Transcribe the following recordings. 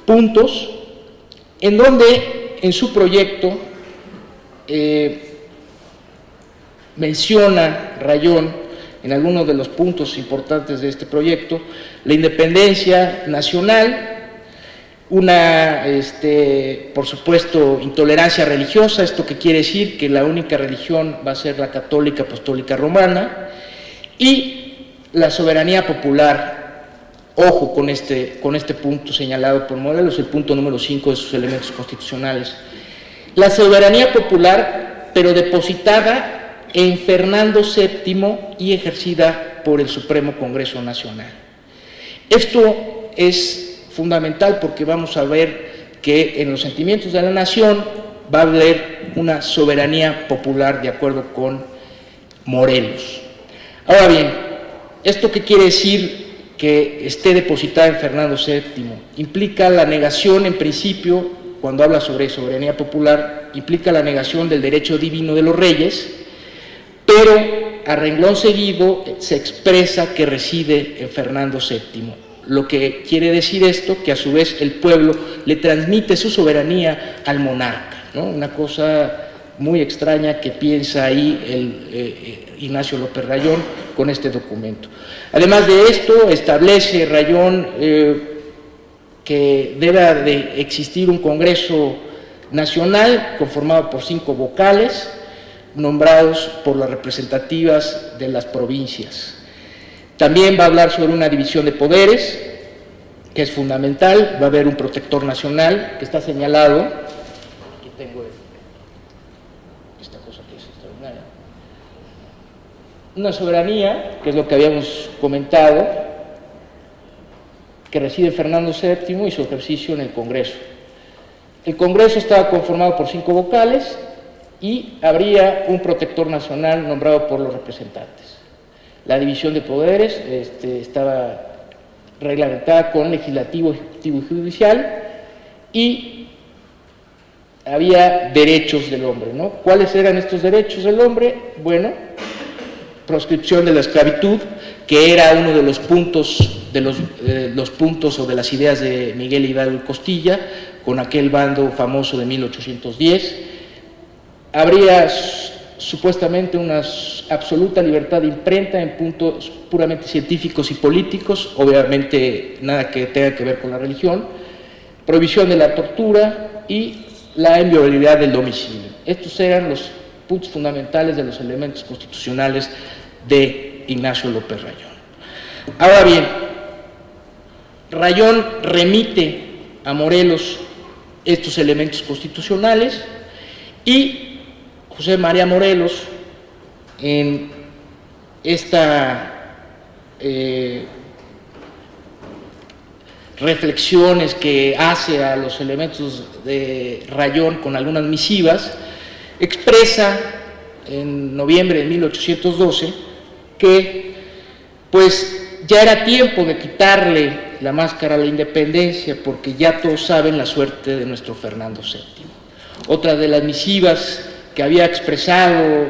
puntos, en donde en su proyecto menciona Rayón, en algunos de los puntos importantes de este proyecto, la independencia nacional, una, por supuesto, intolerancia religiosa. ¿Esto qué quiere decir? Que la única religión va a ser la católica apostólica romana, y la soberanía popular. Ojo con este punto señalado por Morelos, el punto número 5 de sus elementos constitucionales. La soberanía popular, pero depositada en Fernando VII y ejercida por el Supremo Congreso Nacional. Esto es fundamental porque vamos a ver que en los sentimientos de la nación va a haber una soberanía popular de acuerdo con Morelos. Ahora bien, ¿esto qué quiere decir que esté depositada en Fernando VII? Implica la negación, en principio, cuando habla sobre soberanía popular, implica la negación del derecho divino de los reyes, pero a renglón seguido se expresa que reside en Fernando VII. Lo que quiere decir esto, que a su vez el pueblo le transmite su soberanía al monarca, ¿no? Una cosa muy extraña que piensa ahí Ignacio López Rayón con este documento. Además de esto, establece Rayón que debe de existir un Congreso Nacional conformado por 5 vocales, nombrados por las representativas de las provincias. También va a hablar sobre una división de poderes, que es fundamental. Va a haber un protector nacional, que está señalado. Aquí tengo esta cosa que es extraordinaria. Una soberanía, que es lo que habíamos comentado, que reside Fernando VII y su ejercicio en el Congreso. El Congreso estaba conformado por 5 vocales y habría un protector nacional nombrado por los representantes. La división de poderes estaba reglamentada con legislativo, ejecutivo y judicial, y había derechos del hombre, ¿no? ¿Cuáles eran estos derechos del hombre? Bueno, proscripción de la esclavitud, que era uno de los puntos o de las ideas de Miguel Hidalgo y Costilla, con aquel bando famoso de 1810. Habría supuestamente una absoluta libertad de imprenta en puntos puramente científicos y políticos, obviamente nada que tenga que ver con la religión, prohibición de la tortura y la inviolabilidad del domicilio. Estos eran los puntos fundamentales de los elementos constitucionales de Ignacio López Rayón. Ahora bien, Rayón remite a Morelos estos elementos constitucionales y José María Morelos, en esta reflexiones que hace a los elementos de Rayón con algunas misivas, expresa en noviembre de 1812 que pues ya era tiempo de quitarle la máscara a la independencia, porque ya todos saben la suerte de nuestro Fernando VII. Otra de las misivas que había expresado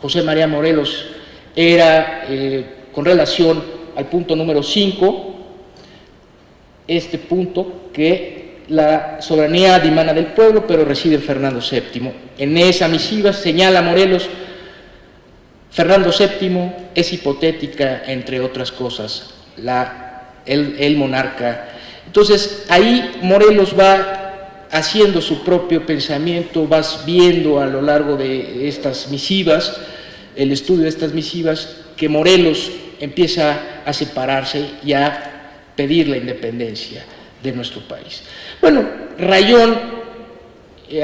José María Morelos era con relación al punto número 5, este punto, que la soberanía dimana del pueblo, pero reside en Fernando VII. En esa misiva señala Morelos: Fernando VII es hipotética, entre otras cosas, el monarca. Entonces, ahí Morelos va haciendo su propio pensamiento, vas viendo a lo largo de estas misivas, el estudio de estas misivas, que Morelos empieza a separarse y a pedir la independencia de nuestro país. Bueno, a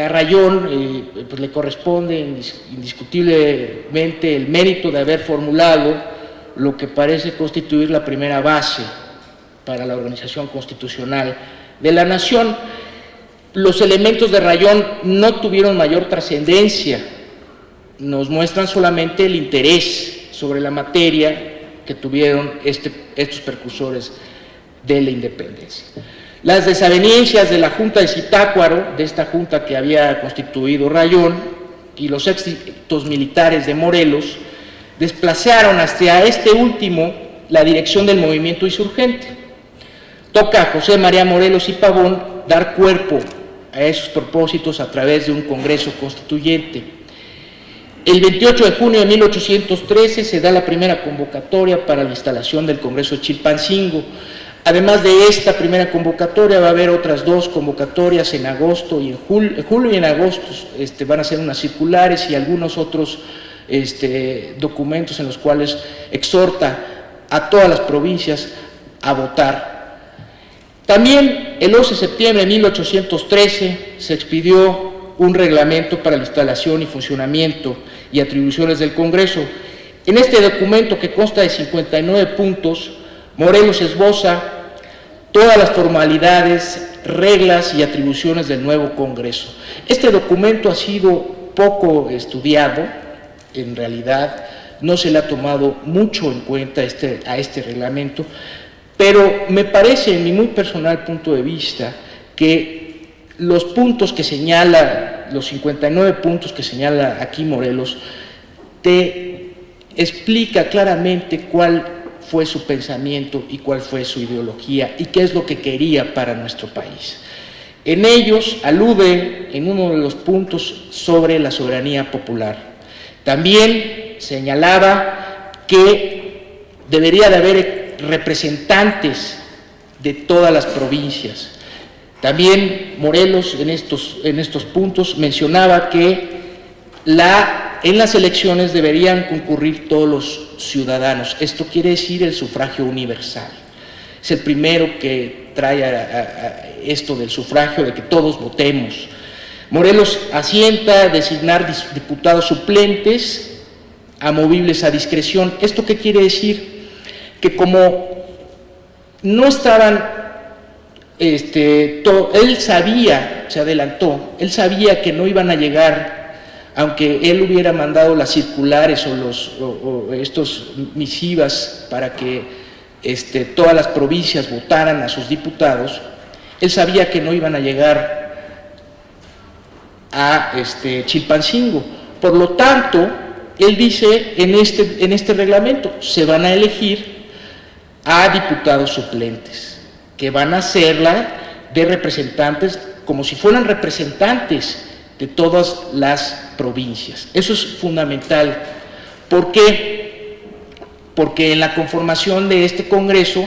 Rayón pues le corresponde indiscutiblemente el mérito de haber formulado lo que parece constituir la primera base para la organización constitucional de la nación. Los elementos de Rayón no tuvieron mayor trascendencia, nos muestran solamente el interés sobre la materia que tuvieron estos precursores de la independencia. Las desavenencias de la Junta de Zitácuaro, de esta junta que había constituido Rayón, y los éxitos militares de Morelos, desplazaron hacia este último la dirección del movimiento insurgente. toca a José María Morelos y Pavón dar cuerpo a esos propósitos a través de un Congreso Constituyente. El 28 de junio de 1813 se da la primera convocatoria para la instalación del Congreso de Chilpancingo. Además de esta primera convocatoria, va a haber otras dos convocatorias en agosto y en julio y en agosto van a ser unas circulares y algunos otros documentos en los cuales exhorta a todas las provincias a votar. También el 11 de septiembre de 1813 se expidió un reglamento para la instalación y funcionamiento y atribuciones del Congreso. En este documento, que consta de 59 puntos, Morelos esboza todas las formalidades, reglas y atribuciones del nuevo Congreso. Este documento ha sido poco estudiado, en realidad no se le ha tomado mucho en cuenta a este reglamento, pero me parece, en mi muy personal punto de vista, que los puntos que señala, los 59 puntos que señala aquí Morelos, te explica claramente cuál fue su pensamiento y cuál fue su ideología y qué es lo que quería para nuestro país. En ellos alude en uno de los puntos sobre la soberanía popular. También señalaba que debería de haber representantes de todas las provincias. También Morelos en estos puntos mencionaba que en las elecciones deberían concurrir todos los ciudadanos. Esto quiere decir el sufragio universal. Es el primero que trae a esto del sufragio, de que todos votemos. Morelos asienta a designar diputados suplentes amovibles a discreción. ¿Esto qué quiere decir? Que como no estaban, él sabía, se adelantó, él sabía que no iban a llegar, aunque él hubiera mandado las circulares o estos misivas para que todas las provincias votaran a sus diputados, él sabía que no iban a llegar a Chilpancingo. Por lo tanto, él dice en este reglamento, se van a elegir a diputados suplentes, que van a serla de representantes, como si fueran representantes de todas las provincias. Eso es fundamental. ¿Por qué? Porque en la conformación de este Congreso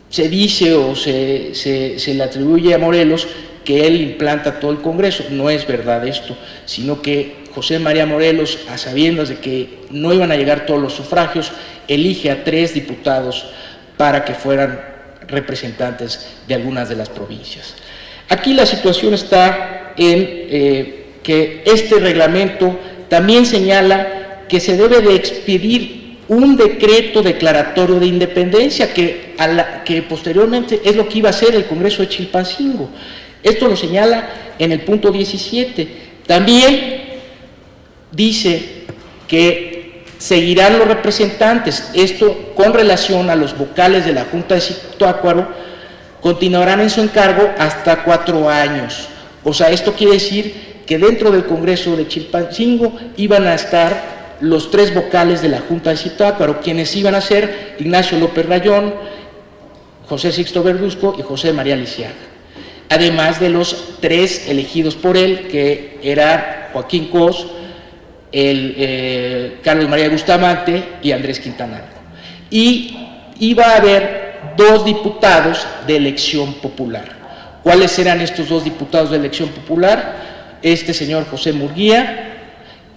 se dice o se le atribuye a Morelos que él implanta todo el Congreso. No es verdad esto, sino que José María Morelos, a sabiendas de que no iban a llegar todos los sufragios, elige a 3 diputados para que fueran representantes de algunas de las provincias. Aquí la situación está en que este reglamento también señala que se debe de expedir un decreto declaratorio de independencia que posteriormente es lo que iba a hacer el Congreso de Chilpancingo. Esto lo señala en el punto 17. También dice que seguirán los representantes, esto con relación a los vocales de la Junta de Zitácuaro, continuarán en su encargo hasta 4 años. O sea, esto quiere decir que dentro del Congreso de Chilpancingo iban a estar los 3 vocales de la Junta de Zitácuaro, quienes iban a ser Ignacio López Rayón, José Sixto Verduzco y José María Lisiaga, además de los 3 elegidos por él, que era Joaquín Cos, Carlos María Bustamante y Andrés Quintanar. Y iba a haber 2 diputados de elección popular. ¿Cuáles eran estos 2 diputados de elección popular? Señor José Murguía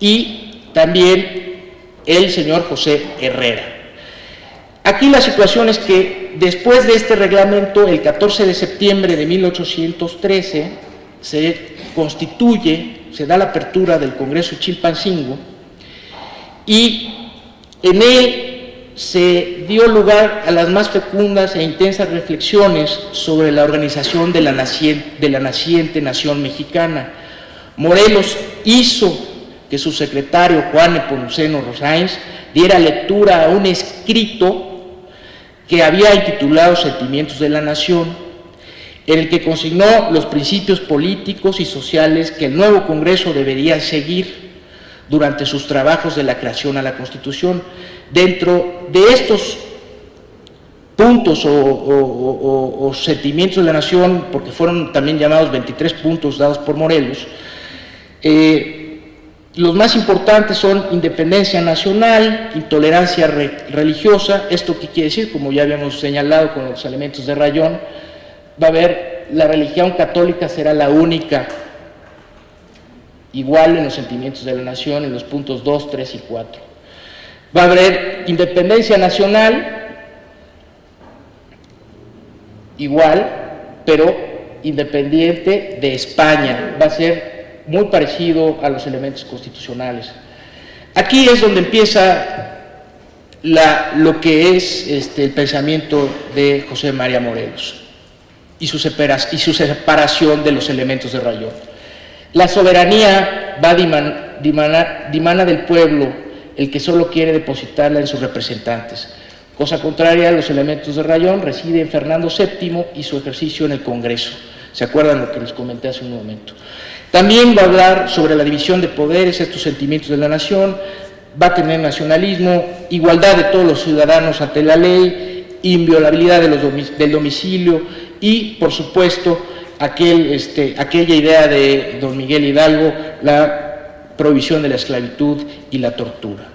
y también el señor José Herrera. Aquí la situación es que después de este reglamento, el 14 de septiembre de 1813, se da la apertura del Congreso de Chilpancingo y en él se dio lugar a las más fecundas e intensas reflexiones sobre la organización de la naciente nación mexicana. Morelos hizo que su secretario Juan Nepomuceno Rosáins diera lectura a un escrito que había intitulado Sentimientos de la Nación, en el que consignó los principios políticos y sociales que el nuevo Congreso debería seguir durante sus trabajos de la creación a la Constitución. Dentro de estos puntos o sentimientos de la nación, porque fueron también llamados 23 puntos dados por Morelos. Los más importantes son independencia nacional, intolerancia religiosa. ¿Esto qué quiere decir? Como ya habíamos señalado con los elementos de Rayón, va a haber, la religión católica será la única igual en los sentimientos de la nación, en los puntos 2, 3 y 4. Va a haber independencia nacional, igual, pero independiente de España. Va a ser muy parecido a los elementos constitucionales. Aquí es donde empieza lo que es el pensamiento de José María Morelos y su separación de los elementos de Rayón. La soberanía va dimana del pueblo, el que solo quiere depositarla en sus representantes. Cosa contraria a los elementos de Rayón, reside en Fernando VII y su ejercicio en el Congreso. ¿Se acuerdan lo que les comenté hace un momento? También va a hablar sobre la división de poderes, estos sentimientos de la nación, va a tener nacionalismo, igualdad de todos los ciudadanos ante la ley, inviolabilidad del domicilio y, por supuesto, aquella idea de don Miguel Hidalgo, la prohibición de la esclavitud y la tortura.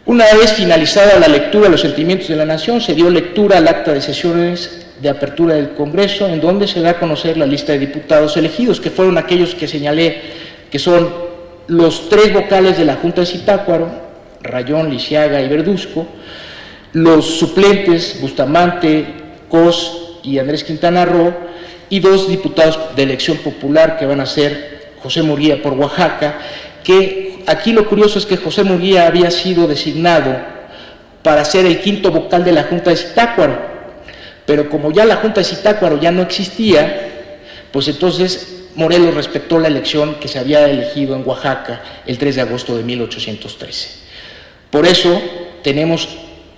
Una vez finalizada la lectura de los sentimientos de la nación, se dio lectura al acta de sesiones de apertura del Congreso, en donde se da a conocer la lista de diputados elegidos, que fueron aquellos que señalé, que son los 3 vocales de la Junta de Zitácuaro, Rayón, Lisiaga y Verduzco, los suplentes, Bustamante, Cos y Andrés Quintana Roo, y 2 diputados de elección popular, que van a ser José Murguía por Oaxaca, que aquí lo curioso es que José Murguía había sido designado para ser el 5º vocal de la Junta de Zitácuaro, pero como ya la Junta de Zitácuaro ya no existía, pues entonces Morelos respetó la elección que se había elegido en Oaxaca el 3 de agosto de 1813. Por eso tenemos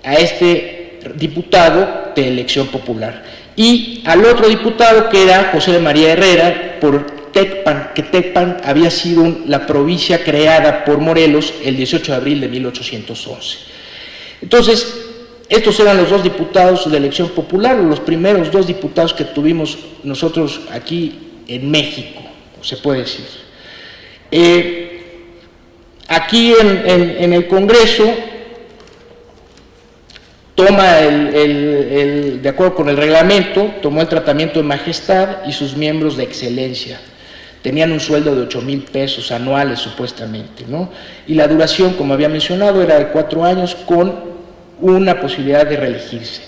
a este diputado de elección popular y al otro diputado, que era José de María Herrera, por Tecpan, que Tecpan había sido la provincia creada por Morelos el 18 de abril de 1811. Entonces, estos eran los 2 diputados de elección popular, los primeros 2 diputados que tuvimos nosotros aquí en México, se puede decir. Aquí en el Congreso toma de acuerdo con el reglamento, tomó el tratamiento de majestad y sus miembros de excelencia. Tenían un sueldo de 8,000 pesos anuales supuestamente, ¿no? Y la duración, como había mencionado, era de 4 años con una posibilidad de reelegirse.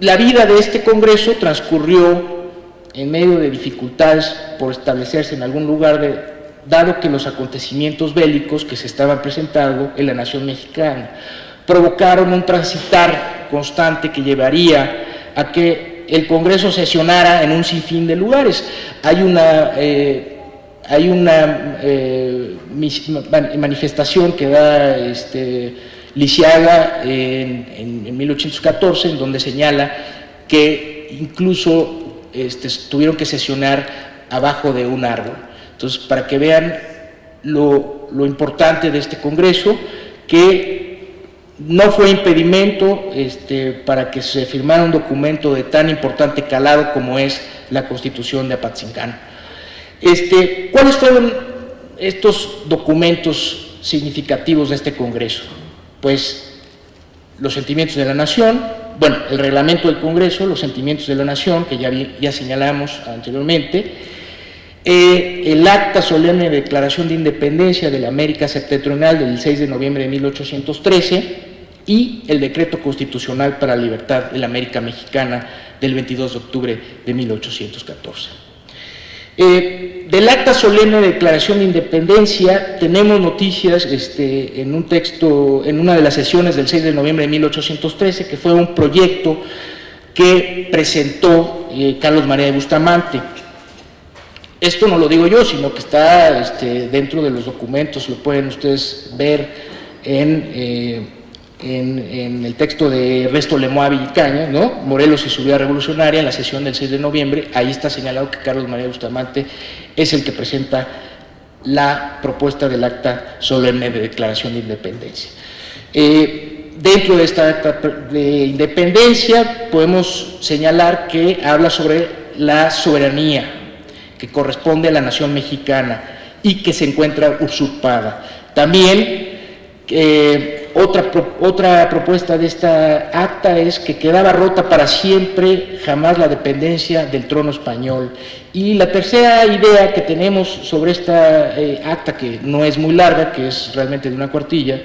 La vida de este Congreso transcurrió en medio de dificultades por establecerse en algún lugar, dado que los acontecimientos bélicos que se estaban presentando en la nación mexicana provocaron un transitar constante que llevaría a que el Congreso sesionara en un sinfín de lugares. Hay una manifestación que da Lisiaga en 1814, en donde señala que incluso tuvieron que sesionar abajo de un árbol. Entonces, para que vean lo importante de este Congreso, que no fue impedimento para que se firmara un documento de tan importante calado como es la Constitución de Apatzingán. ¿Cuáles fueron estos documentos significativos de este Congreso? Pues los sentimientos de la nación, bueno, el reglamento del Congreso, los sentimientos de la nación, que ya señalamos anteriormente, el acta solemne de declaración de independencia de la América Septentrional del 6 de noviembre de 1813 y el decreto constitucional para la libertad de la América Mexicana del 22 de octubre de 1814. Del acta solemne de declaración de independencia tenemos noticias en un texto, en una de las sesiones del 6 de noviembre de 1813, que fue un proyecto que presentó Carlos María de Bustamante. Esto no lo digo yo, sino que está dentro de los documentos, lo pueden ustedes ver en el texto de Ernesto Lemoa Villicaña, ¿no? Morelos y su vida revolucionaria, en la sesión del 6 de noviembre, ahí está señalado que Carlos María Bustamante es el que presenta la propuesta del acta solemne de declaración de independencia. Dentro de esta acta de independencia podemos señalar que habla sobre la soberanía que corresponde a la nación mexicana y que se encuentra usurpada. También otra propuesta de esta acta es que quedaba rota para siempre jamás la dependencia del trono español. Y la tercera idea que tenemos sobre esta acta, que no es muy larga, que es realmente de una cuartilla,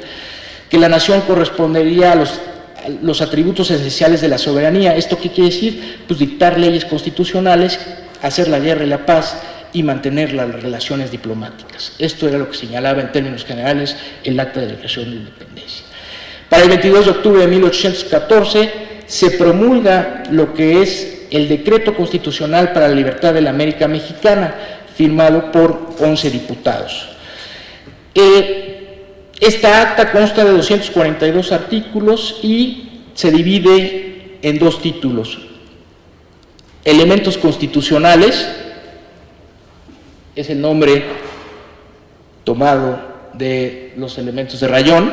que la nación correspondería a los atributos esenciales de la soberanía. ¿Esto qué quiere decir? Pues dictar leyes constitucionales, hacer la guerra y la paz y mantener las relaciones diplomáticas. Esto era lo que señalaba en términos generales el Acta de Declaración de Independencia. Para el 22 de octubre de 1814 se promulga lo que es el Decreto Constitucional para la Libertad de la América Mexicana, firmado por 11 diputados. Esta acta consta de 242 artículos y se divide en dos títulos: elementos constitucionales, es el nombre tomado de los elementos de Rayón,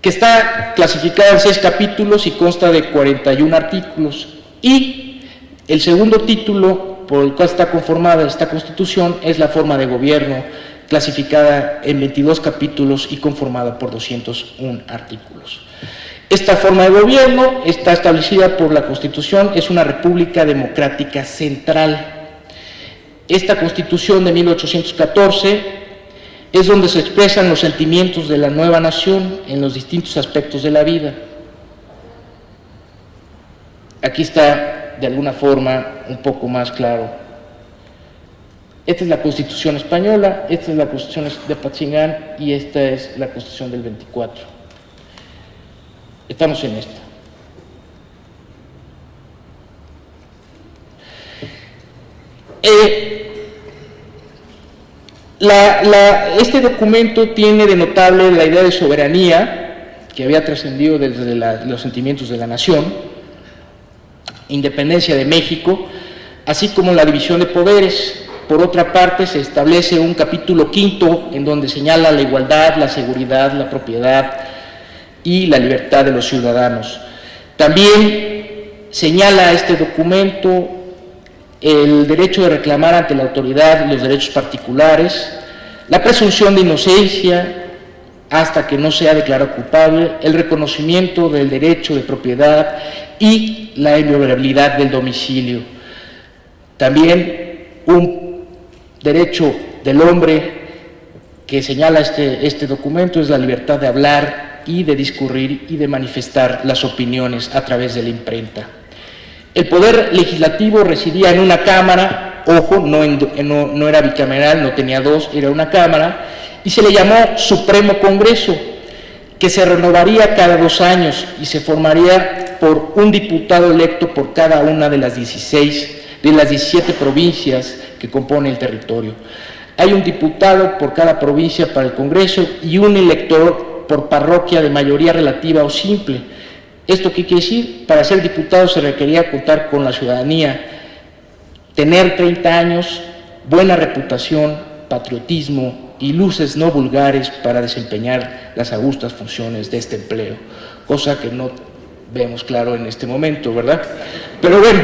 que está clasificada en 6 capítulos y consta de 41 artículos, y el segundo título por el cual está conformada esta Constitución es la forma de gobierno, clasificada en 22 capítulos y conformada por 201 artículos. Esta forma de gobierno está establecida por la Constitución, es una república democrática central. Esta Constitución de 1814 es donde se expresan los sentimientos de la nueva nación en los distintos aspectos de la vida. Aquí está, de alguna forma, un poco más claro. Esta es la Constitución española, esta es la Constitución de Apatzingán y esta es la Constitución del 24. Estamos en esta. Este documento tiene de notable la idea de soberanía que había trascendido desde los sentimientos de la nación, independencia de México, así como la división de poderes. Por otra parte, se establece un capítulo quinto en donde señala la igualdad, la seguridad, la propiedad y la libertad de los ciudadanos. También señala este documento el derecho de reclamar ante la autoridad los derechos particulares, la presunción de inocencia hasta que no sea declarado culpable, el reconocimiento del derecho de propiedad y la inviolabilidad del domicilio. También un derecho del hombre que señala este documento es la libertad de hablar y de discurrir y de manifestar las opiniones a través de la imprenta. El poder legislativo residía en una cámara, ojo, no era bicameral, no tenía dos, era una cámara, y se le llamó Supremo Congreso, que se renovaría cada 2 años y se formaría por un diputado electo por cada una de las 17 provincias que compone el territorio. Hay un diputado por cada provincia para el Congreso y un elector por parroquia de mayoría relativa o simple. ¿Esto qué quiere decir? Para ser diputado se requería contar con la ciudadanía, tener 30 años, buena reputación, patriotismo y luces no vulgares para desempeñar las augustas funciones de este empleo, cosa que no vemos claro en este momento, ¿verdad? Pero bueno,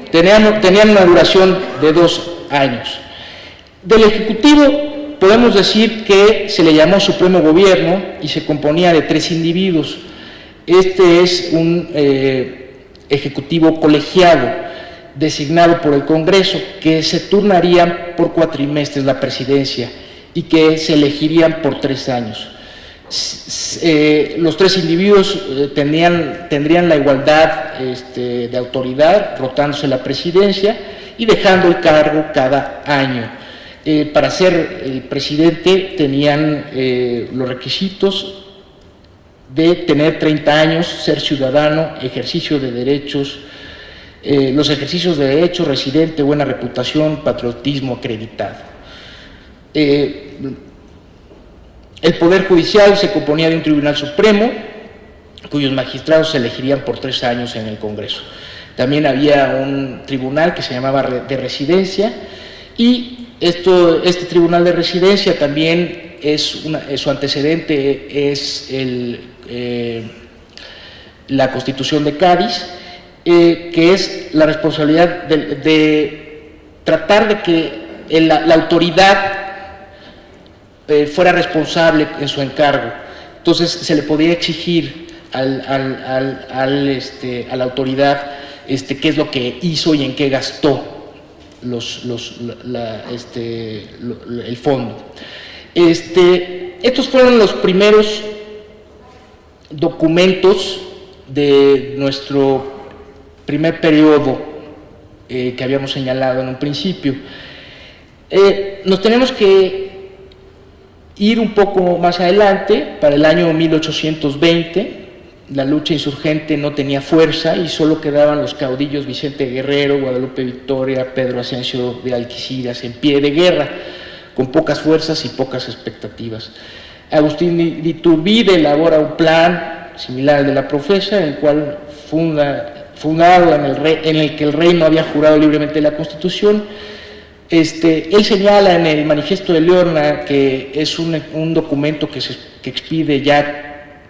tenían una duración de 2 años. Del Ejecutivo podemos decir que se le llamó Supremo Gobierno y se componía de 3 individuos. Este es un Ejecutivo colegiado, designado por el Congreso, que se turnarían por cuatrimestres la presidencia y que se elegirían por 3 años. Los 3 individuos tendrían la igualdad de autoridad, rotándose la presidencia y dejando el cargo cada año. Para ser el presidente tenían los requisitos de tener 30 años, ser ciudadano, ejercicio de derechos, los ejercicios de derechos, residente, buena reputación, patriotismo acreditado. El Poder Judicial se componía de un Tribunal Supremo, cuyos magistrados se elegirían por 3 años en el Congreso. También había un tribunal que se llamaba de residencia y este tribunal de residencia también su antecedente es la Constitución de Cádiz, que es la responsabilidad de tratar de que la autoridad fuera responsable en su encargo. Entonces se le podía exigir a la autoridad qué es lo que hizo y en qué gastó el fondo. Estos fueron los primeros documentos de nuestro primer periodo que habíamos señalado en un principio. Nos tenemos que ir un poco más adelante, para el año 1820, la lucha insurgente no tenía fuerza y solo quedaban los caudillos Vicente Guerrero, Guadalupe Victoria, Pedro Asensio de Algeciras en pie de guerra, con pocas fuerzas y pocas expectativas. Agustín de Iturbide elabora un plan similar al de la Profesa, en el cual fundado en el que el rey no había jurado libremente la Constitución. Él señala en el Manifiesto de Leorna, que es un documento que expide ya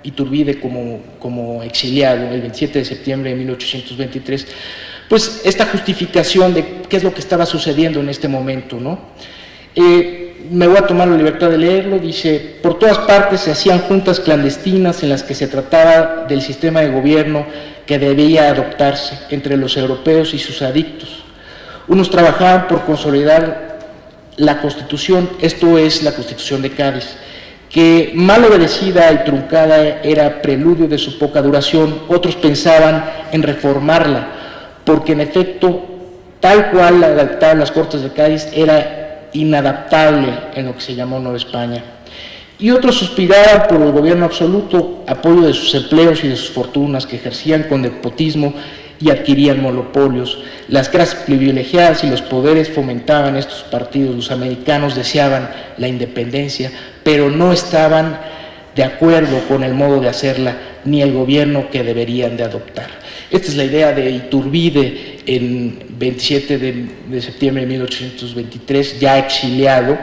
Iturbide como exiliado el 27 de septiembre de 1823, pues esta justificación de qué es lo que estaba sucediendo en este momento, ¿no? Me voy a tomar la libertad de leerlo. Dice: por todas partes se hacían juntas clandestinas en las que se trataba del sistema de gobierno que debía adoptarse entre los europeos y sus adictos. Unos trabajaban por consolidar la Constitución, esto es la Constitución de Cádiz, que mal obedecida y truncada era preludio de su poca duración. Otros pensaban en reformarla, porque en efecto, tal cual la adaptaban las Cortes de Cádiz, era inadaptable en lo que se llamó Nueva España. Y otros suspiraban por el gobierno absoluto, apoyo de sus empleos y de sus fortunas, que ejercían con despotismo y adquirían monopolios. Las clases privilegiadas y los poderes fomentaban estos partidos. Los americanos deseaban la independencia, pero no estaban de acuerdo con el modo de hacerla ni el gobierno que deberían de adoptar. Esta es la idea de Iturbide en 27 de septiembre de 1823, ya exiliado,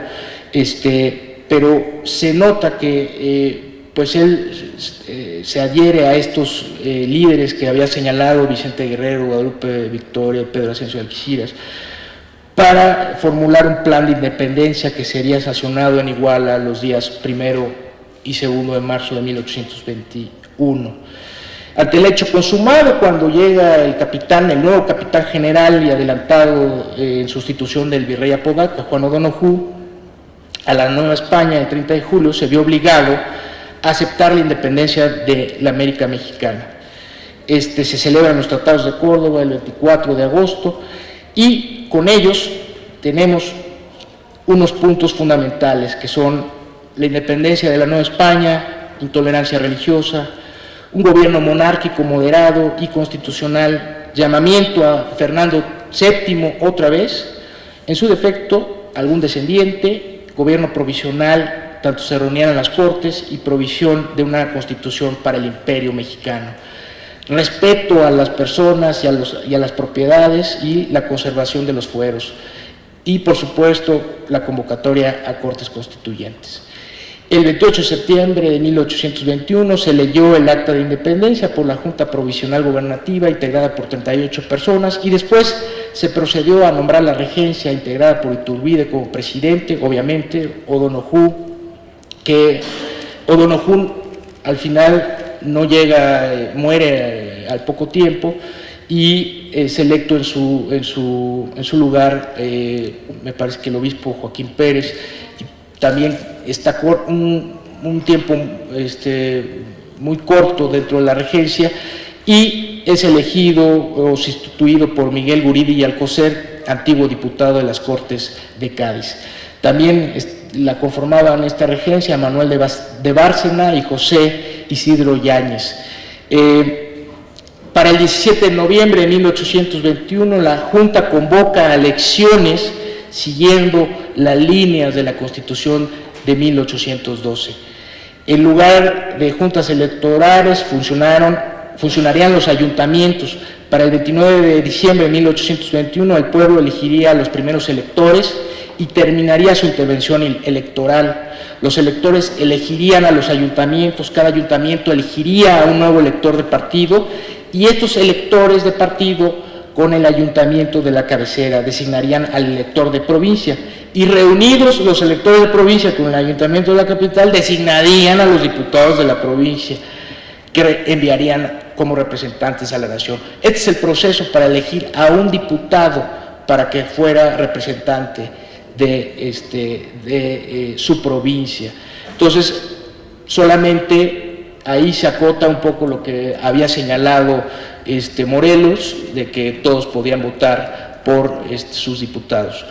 pero se nota que pues él se adhiere a estos líderes que había señalado Vicente Guerrero, Guadalupe Victoria y Pedro Asensio de Algeciras, para formular un plan de independencia que sería sancionado en Iguala los días 1 y 2 de marzo de 1821. Ante el hecho consumado, cuando llega el nuevo capitán general y adelantado en sustitución del virrey Apodaca, Juan O'Donoghue, a la Nueva España el 30 de julio, se vio obligado a aceptar la independencia de la América mexicana. Se celebran los tratados de Córdoba el 24 de agosto y con ellos tenemos unos puntos fundamentales que son la independencia de la Nueva España, intolerancia religiosa, un gobierno monárquico moderado y constitucional, llamamiento a Fernando VII otra vez, en su defecto algún descendiente, gobierno provisional, tanto se reunían en las Cortes, y provisión de una constitución para el imperio mexicano. Respeto a las personas y a las propiedades y la conservación de los fueros. Y, por supuesto, la convocatoria a Cortes Constituyentes. El 28 de septiembre de 1821 se leyó el Acta de Independencia por la Junta Provisional Gubernativa, integrada por 38 personas, y después se procedió a nombrar la regencia, integrada por Iturbide como presidente, obviamente O'Donoghue, que O'Donoghue al final no llega, muere al poco tiempo, y es electo en su lugar, me parece que el obispo Joaquín Pérez. También está un tiempo muy corto dentro de la regencia, y es elegido o sustituido por Miguel Guridi y Alcocer, antiguo diputado de las Cortes de Cádiz. También la conformaban esta regencia Manuel de Bárcena y José Isidro Yáñez. Para el 17 de noviembre de 1821 la Junta convoca a elecciones siguiendo las líneas de la Constitución de 1812. En lugar de juntas electorales funcionarían los ayuntamientos. Para el 29 de diciembre de 1821 el pueblo elegiría a los primeros electores y terminaría su intervención electoral. Los electores elegirían a los ayuntamientos, cada ayuntamiento elegiría a un nuevo elector de partido, y estos electores de partido con el ayuntamiento de la cabecera designarían al elector de provincia, y reunidos los electores de provincia con el ayuntamiento de la capital designarían a los diputados de la provincia, que enviarían como representantes a la nación. Este es el proceso para elegir a un diputado para que fuera representante de su provincia. Entonces, solamente ahí se acota un poco lo que había señalado Morelos, de que todos podían votar por sus diputados.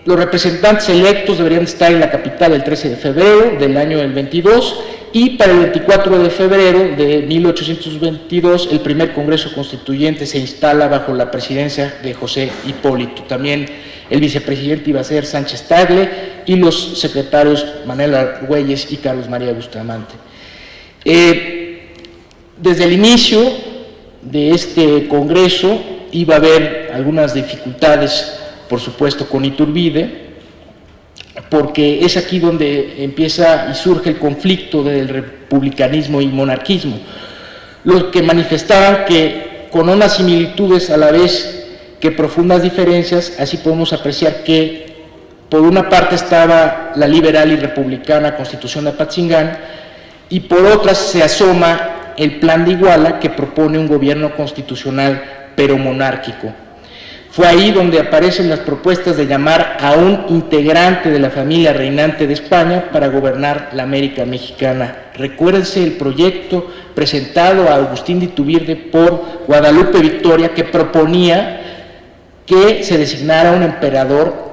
Los representantes electos deberían estar en la capital el 13 de febrero del año del 22, y para el 24 de febrero de 1822 el primer Congreso Constituyente se instala bajo la presidencia de José Hipólito. También el vicepresidente iba a ser Sánchez Tagle y los secretarios Manuel Argüelles y Carlos María Bustamante. Desde el inicio de este Congreso iba a haber algunas dificultades, por supuesto, con Iturbide, porque es aquí donde empieza y surge el conflicto del republicanismo y monarquismo, los que manifestaban que con unas similitudes a la vez que profundas diferencias. Así podemos apreciar que por una parte estaba la liberal y republicana Constitución de Apatzingán, y por otra se asoma el Plan de Iguala, que propone un gobierno constitucional pero monárquico. Fue ahí donde aparecen las propuestas de llamar a un integrante de la familia reinante de España para gobernar la América mexicana. Recuérdense el proyecto presentado a Agustín de Iturbide por Guadalupe Victoria, que proponía que se designara un emperador,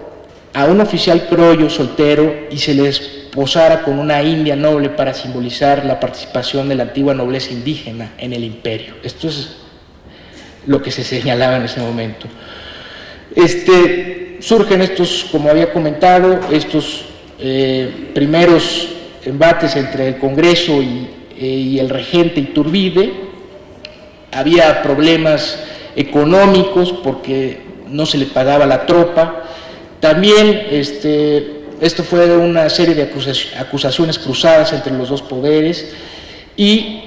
a un oficial criollo soltero, y se le esposara con una india noble para simbolizar la participación de la antigua nobleza indígena en el imperio. Esto es lo que se señalaba en ese momento. Surgen estos, como había comentado, estos primeros embates entre el Congreso y el regente Iturbide. Había problemas económicos porque no se le pagaba la tropa. También esto fue una serie de acusaciones cruzadas entre los dos poderes, y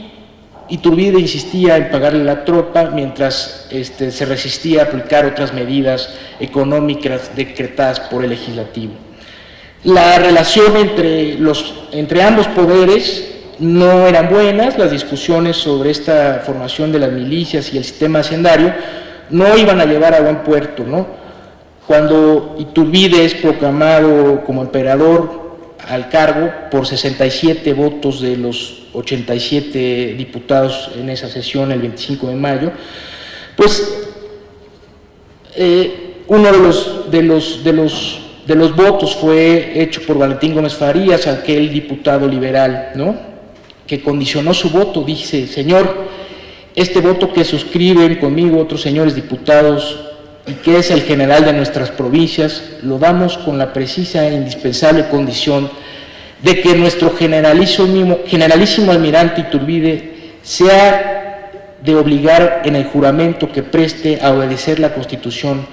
Iturbide insistía en pagarle la tropa, mientras se resistía a aplicar otras medidas económicas decretadas por el legislativo. La relación entre ambos poderes no eran buenas. Las discusiones sobre esta formación de las milicias y el sistema hacendario no iban a llevar a buen puerto, ¿no? Cuando Iturbide es proclamado como emperador al cargo por 67 votos de los 87 diputados en esa sesión el 25 de mayo, pues uno de los votos fue hecho por Valentín Gómez Farías, aquel diputado liberal, ¿no?, que condicionó su voto. Dice: señor, este voto que suscriben conmigo otros señores diputados y que es el general de nuestras provincias, lo damos con la precisa e indispensable condición de que nuestro generalísimo almirante Iturbide sea de obligar en el juramento que preste a obedecer la Constitución,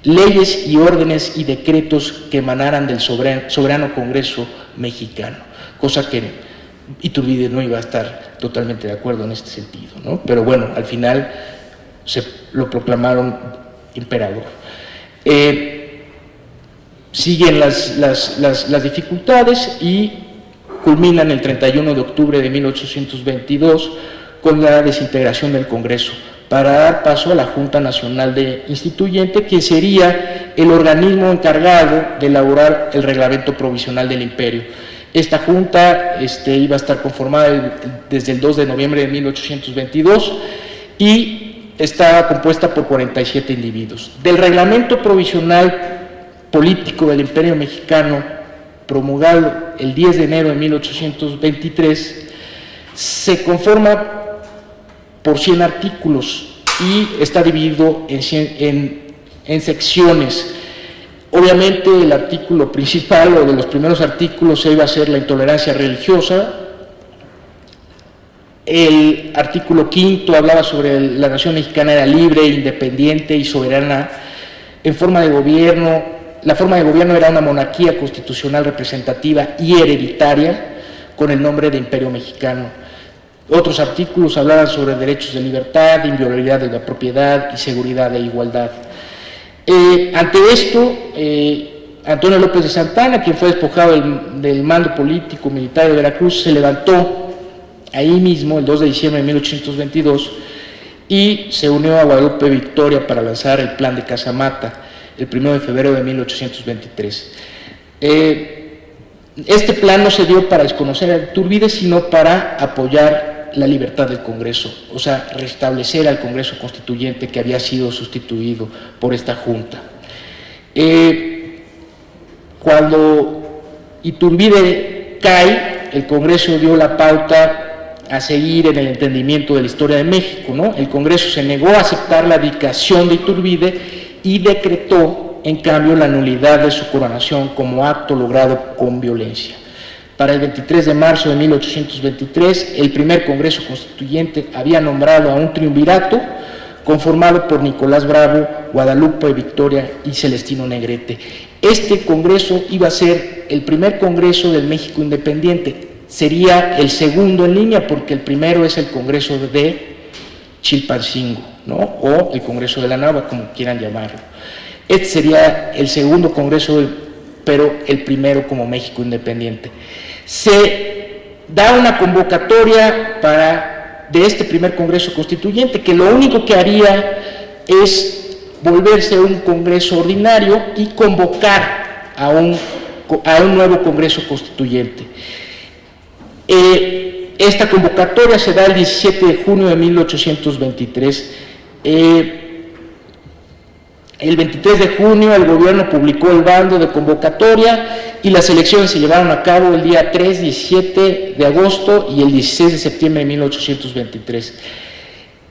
leyes y órdenes y decretos que emanaran del soberano Congreso mexicano, cosa que Iturbide no iba a estar totalmente de acuerdo en este sentido, ¿no? Pero bueno, al final lo proclamaron emperador. Siguen las dificultades y culminan el 31 de octubre de 1822 con la desintegración del Congreso, para dar paso a la Junta Nacional Instituyente, que sería el organismo encargado de elaborar el reglamento provisional del imperio. Esta junta iba a estar conformada desde el 2 de noviembre de 1822 y estaba compuesta por 47 individuos. Del reglamento provisional político del Imperio Mexicano, promulgado el 10 de enero de 1823, se conforma por 100 artículos y está dividido en secciones. Obviamente el artículo principal, o de los primeros artículos, iba a ser la intolerancia religiosa. El artículo 5 hablaba sobre la nación mexicana era libre, independiente y soberana en forma de gobierno, la forma de gobierno era una monarquía constitucional representativa y hereditaria con el nombre de Imperio Mexicano. Otros artículos hablaban sobre derechos de libertad, inviolabilidad de la propiedad y seguridad e igualdad. Ante esto, Antonio López de Santana, quien fue despojado del mando político militar de Veracruz, se levantó ahí mismo el 2 de diciembre de 1822 y se unió a Guadalupe Victoria para lanzar el Plan de Casamata el 1 de febrero de 1823. Este plan no se dio para desconocer a Iturbide, sino para apoyar la libertad del Congreso, o sea, restablecer al Congreso Constituyente que había sido sustituido por esta Junta. Cuando Iturbide cae, el Congreso dio la pauta a seguir en el entendimiento de la historia de México, ¿no? El Congreso se negó a aceptar la abdicación de Iturbide y decretó, en cambio, la nulidad de su coronación como acto logrado con violencia. Para el 23 de marzo de 1823, el primer Congreso Constituyente había nombrado a un triunvirato conformado por Nicolás Bravo, Guadalupe Victoria y Celestino Negrete. Este Congreso iba a ser el primer Congreso del México independiente, sería el segundo en línea porque el primero es el Congreso de Chilpancingo, ¿no? O el Congreso de la Nava, como quieran llamarlo. Este sería el segundo Congreso, pero el primero como México independiente. Se da una convocatoria de este primer Congreso Constituyente, que lo único que haría es volverse un Congreso ordinario y convocar a un nuevo Congreso Constituyente. Esta convocatoria se da el 17 de junio de 1823. El 23 de junio el gobierno publicó el bando de convocatoria y las elecciones se llevaron a cabo el día 3, 17 de agosto y el 16 de septiembre de 1823.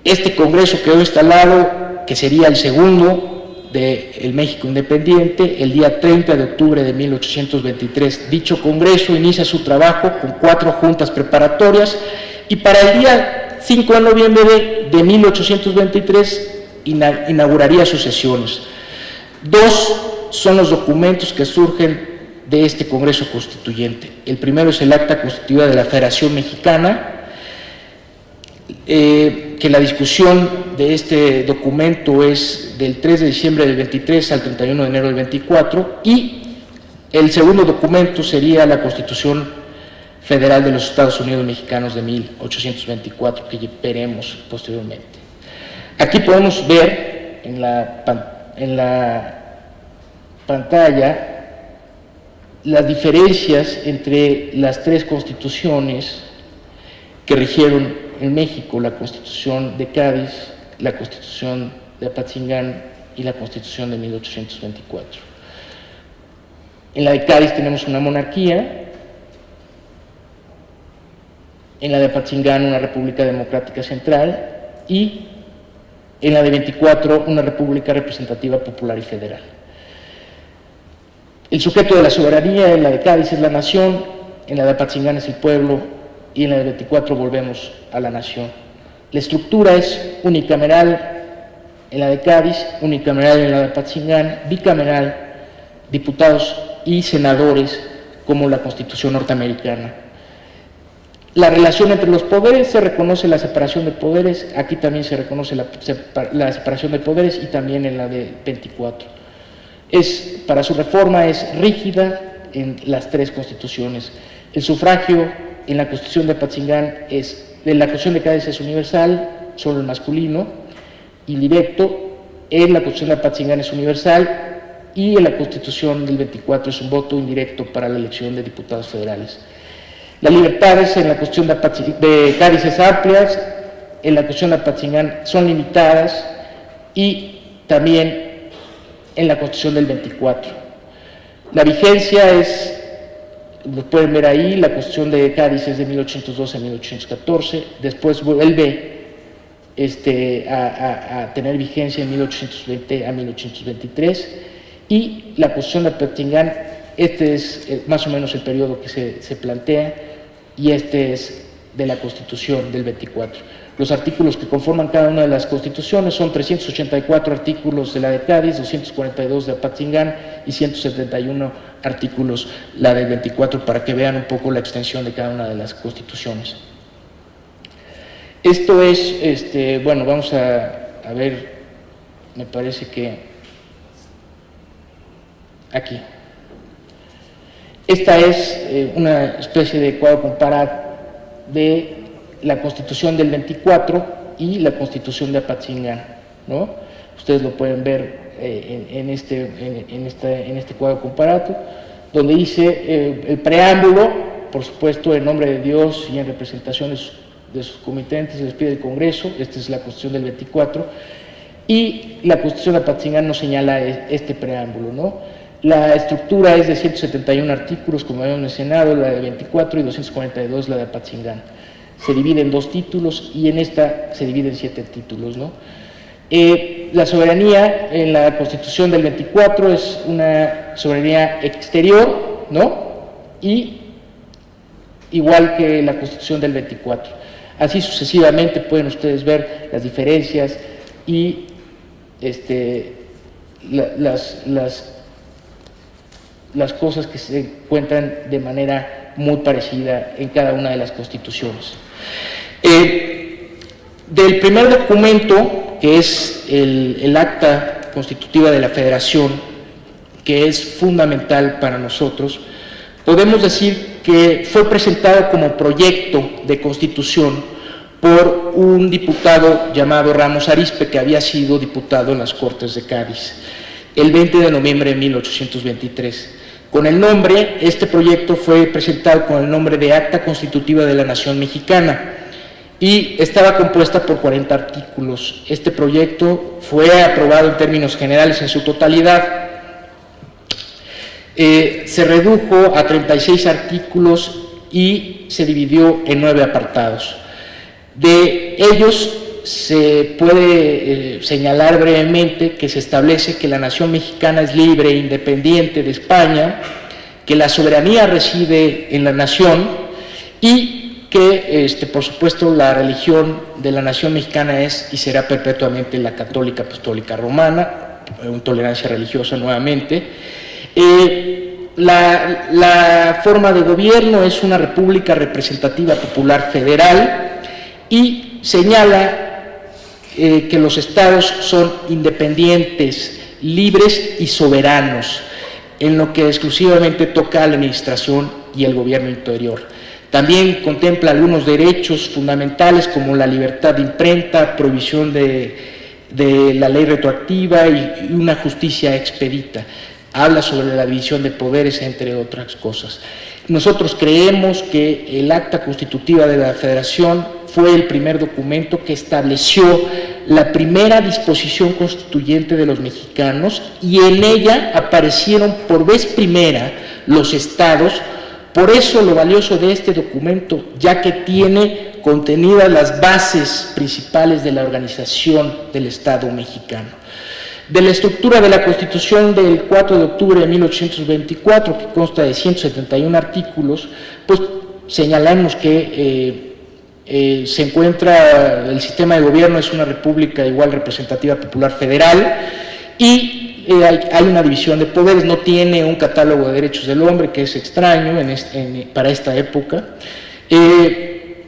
Este Congreso quedó instalado, que sería el segundo del México independiente, el día 30 de octubre de 1823. Dicho Congreso inicia su trabajo con 4 juntas preparatorias y para el día 5 de noviembre de 1823 inauguraría sus sesiones. 2 son los documentos que surgen de este Congreso Constituyente. El primero es el Acta Constitutiva de la Federación Mexicana, que la discusión de este documento es del 3 de diciembre del 23 al 31 de enero del 24, y el segundo documento sería la Constitución Federal de los Estados Unidos Mexicanos de 1824, que veremos posteriormente. Aquí podemos ver en la pantalla las diferencias entre las 3 constituciones que rigieron en México: la Constitución de Cádiz, la Constitución de Apatzingán y la Constitución de 1824. En la de Cádiz tenemos una monarquía, en la de Apatzingán una república democrática central y en la de 24 una república representativa popular y federal. El sujeto de la soberanía en la de Cádiz es la nación, en la de Apatzingán es el pueblo y en la de 24 volvemos a la nación. La estructura es unicameral en la de Cádiz, unicameral en la de Apatzingán, bicameral, diputados y senadores como la Constitución norteamericana. La relación entre los poderes, se reconoce la separación de poderes, aquí también se reconoce la separación de poderes y también en la de 24. Para su reforma es rígida en las 3 constituciones. El sufragio en la Constitución de Apatzingán en la Constitución de Cádiz es universal, solo el masculino, indirecto. En la Constitución de Apatzingán es universal y en la Constitución del 24 es un voto indirecto para la elección de diputados federales. Las libertades en la Constitución de Cádiz es amplias, en la Constitución de Apatzingán son limitadas y también en la Constitución del 24. La vigencia es, lo pueden ver ahí, la Constitución de Cádiz es de 1812 a 1814, después vuelve a tener vigencia en 1820 a 1823 y la Constitución de Apatzingán, este es más o menos el periodo que se plantea y este es de la Constitución del 24. Los artículos que conforman cada una de las constituciones son 384 artículos de la de Cádiz, 242 de Apatzingán y 171 artículos la del 24, para que vean un poco la extensión de cada una de las constituciones. Esto es, bueno, vamos a ver, me parece que aquí. Esta es una especie de cuadro comparado de la Constitución del 24 y la Constitución de Apatzingán, ¿no? Ustedes lo pueden ver en este cuadro comparado, donde dice el preámbulo, por supuesto, en nombre de Dios y en representación de sus comitentes, les pide el Congreso. Esta es la Constitución del 24, y la Constitución de Apatzingán nos señala este preámbulo, ¿no? La estructura es de 171 artículos, como habíamos mencionado, la de 24, y 242 la de Apatzingán. Se divide en 2 títulos, y en esta se divide en 7 títulos, ¿no? La soberanía en la Constitución del 24 es una soberanía exterior, ¿no? Y igual que la Constitución del 24. Así sucesivamente pueden ustedes ver las diferencias y las cosas que se encuentran de manera muy parecida en cada una de las constituciones. Del primer documento, que es el Acta Constitutiva de la Federación, que es fundamental para nosotros, podemos decir que fue presentado como proyecto de constitución por un diputado llamado Ramos Arizpe, que había sido diputado en las Cortes de Cádiz, el 20 de noviembre de 1823. Con el nombre, este proyecto fue presentado con el nombre de Acta Constitutiva de la Nación Mexicana, y estaba compuesta por 40 artículos. Este proyecto fue aprobado en términos generales en su totalidad. Se redujo a 36 artículos y se dividió en 9 apartados. De ellos se puede señalar brevemente que se establece que la nación mexicana es libre e independiente de España, que la soberanía reside en la nación, y que, por supuesto, la religión de la nación mexicana es y será perpetuamente la católica apostólica romana, tolerancia religiosa nuevamente. La forma de gobierno es una república representativa popular federal, y señala que los estados son independientes, libres y soberanos, en lo que exclusivamente toca a la administración y el gobierno interior. También contempla algunos derechos fundamentales como la libertad de imprenta, prohibición de la ley retroactiva y una justicia expedita. Habla sobre la división de poderes, entre otras cosas. Nosotros creemos que el Acta Constitutiva de la Federación fue el primer documento que estableció la primera disposición constituyente de los mexicanos, y en ella aparecieron por vez primera los estados. Por eso lo valioso de este documento, ya que tiene contenidas las bases principales de la organización del Estado mexicano. De la estructura de la Constitución del 4 de octubre de 1824, que consta de 171 artículos, pues señalamos que se encuentra, el sistema de gobierno es una república igual representativa popular federal, y hay una división de poderes. No tiene un catálogo de derechos del hombre, que es extraño para esta época.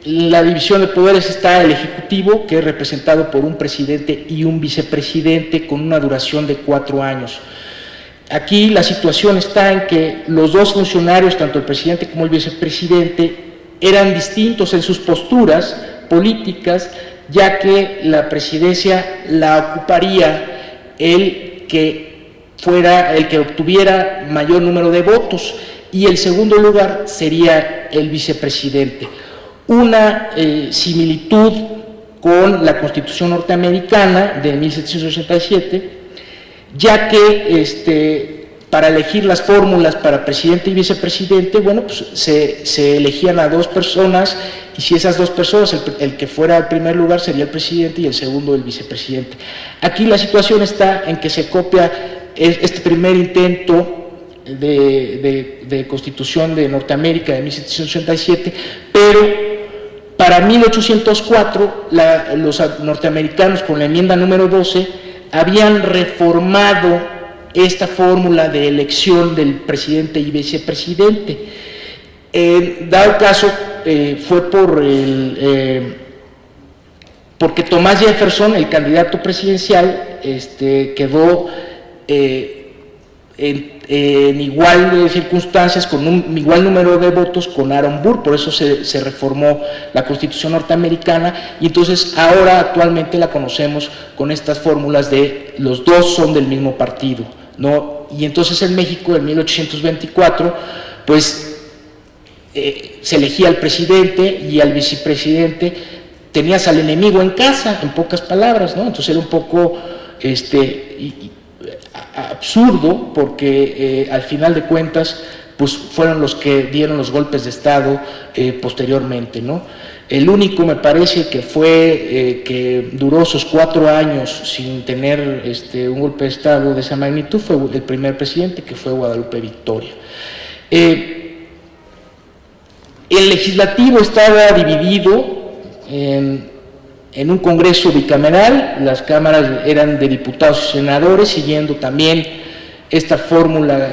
La división de poderes está el Ejecutivo, que es representado por un presidente y un vicepresidente con una duración de 4 años. Aquí la situación está en que los dos funcionarios, tanto el presidente como el vicepresidente, eran distintos en sus posturas políticas, ya que la presidencia la ocuparía el que obtuviera mayor número de votos, y el segundo lugar sería el vicepresidente. Una similitud con la Constitución norteamericana de 1787, ya que para elegir las fórmulas para presidente y vicepresidente, bueno, pues se elegían a 2 personas, y si esas 2 personas, el que fuera al primer lugar sería el presidente y el segundo el vicepresidente. Aquí la situación está en que se copia este primer intento de constitución de Norteamérica de 1787, pero Para 1804, los norteamericanos, con la enmienda número 12, habían reformado esta fórmula de elección del presidente y vicepresidente. Dado caso, fue porque Thomas Jefferson, el candidato presidencial, quedó en igual de circunstancias, con un igual número de votos con Aaron Burr. Por eso se reformó la Constitución norteamericana, y entonces ahora actualmente la conocemos con estas fórmulas de los dos son del mismo partido, ¿no? Y entonces en México, en 1824, pues se elegía al presidente y al vicepresidente, tenías al enemigo en casa, en pocas palabras, ¿no? Entonces era un poco absurdo, porque al final de cuentas pues fueron los que dieron los golpes de Estado posteriormente, ¿no? El único, me parece, que fue que duró esos 4 años sin tener un golpe de Estado de esa magnitud fue el primer presidente, que fue Guadalupe Victoria. El legislativo estaba dividido en un Congreso bicameral, las cámaras eran de diputados y senadores, siguiendo también esta fórmula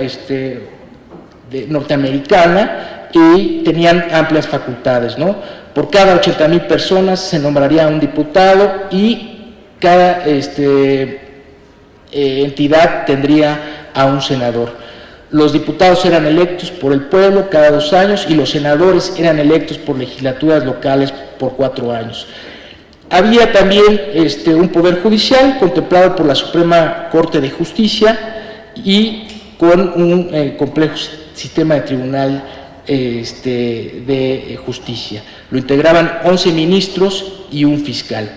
norteamericana, y tenían amplias facultades, ¿no? Por cada 80,000 personas se nombraría un diputado, y cada entidad tendría a un senador. Los diputados eran electos por el pueblo cada 2 años, y los senadores eran electos por legislaturas locales por 4 años. Había también un poder judicial contemplado por la Suprema Corte de Justicia, y con un complejo sistema de tribunal de justicia. Lo integraban 11 ministros y un fiscal.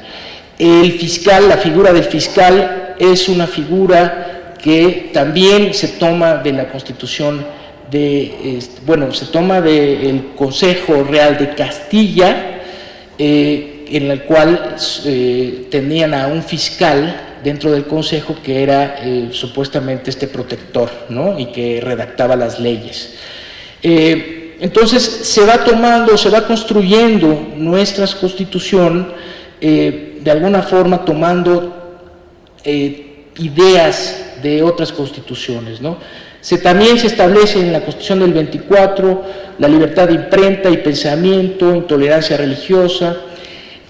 El fiscal, la figura del fiscal, es una figura que también se toma de la Constitución se toma del Consejo Real de Castilla, en el cual tenían a un fiscal dentro del Consejo que era supuestamente protector, ¿no? Y que redactaba las leyes. Entonces se va construyendo nuestra Constitución de alguna forma tomando ideas de otras constituciones, ¿no? También se establece en la Constitución del 24 la libertad de imprenta y pensamiento, intolerancia religiosa.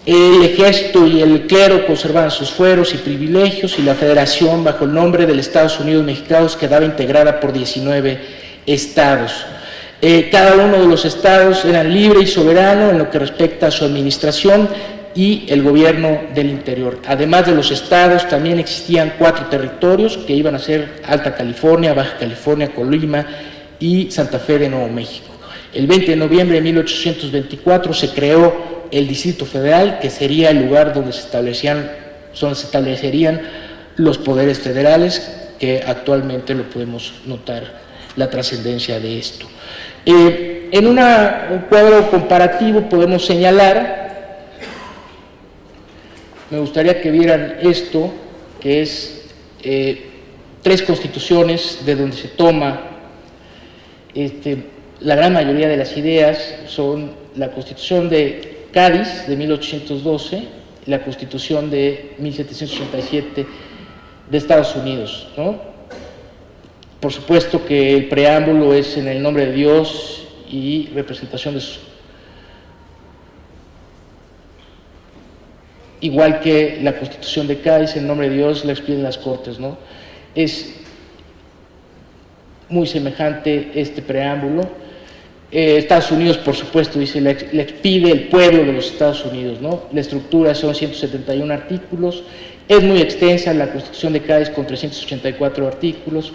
El ejército y el clero conservaban sus fueros y privilegios, y la federación, bajo el nombre del Estados Unidos Mexicanos, quedaba integrada por 19 estados. Cada uno de los estados era libre y soberano en lo que respecta a su administración y el gobierno del interior. Además de los estados, también existían 4 territorios que iban a ser Alta California, Baja California, Colima y Santa Fe de Nuevo México. El 20 de noviembre de 1824 se creó el Distrito Federal, que sería el lugar donde se establecerían los poderes federales, que actualmente lo podemos notar la trascendencia de esto. En un cuadro comparativo podemos señalar, me gustaría que vieran esto, que es 3 constituciones de donde se toma la gran mayoría de las ideas. Son la Constitución de Cádiz de 1812 y la Constitución de 1787 de Estados Unidos, ¿no? Por supuesto que el preámbulo es en el nombre de Dios y representación de igual que la Constitución de Cádiz, en nombre de Dios la expiden las Cortes, ¿no? Es muy semejante este preámbulo. Estados Unidos, por supuesto, dice, le expide el pueblo de los Estados Unidos, ¿no? La estructura son 171 artículos, es muy extensa la Constitución de Cádiz con 384 artículos,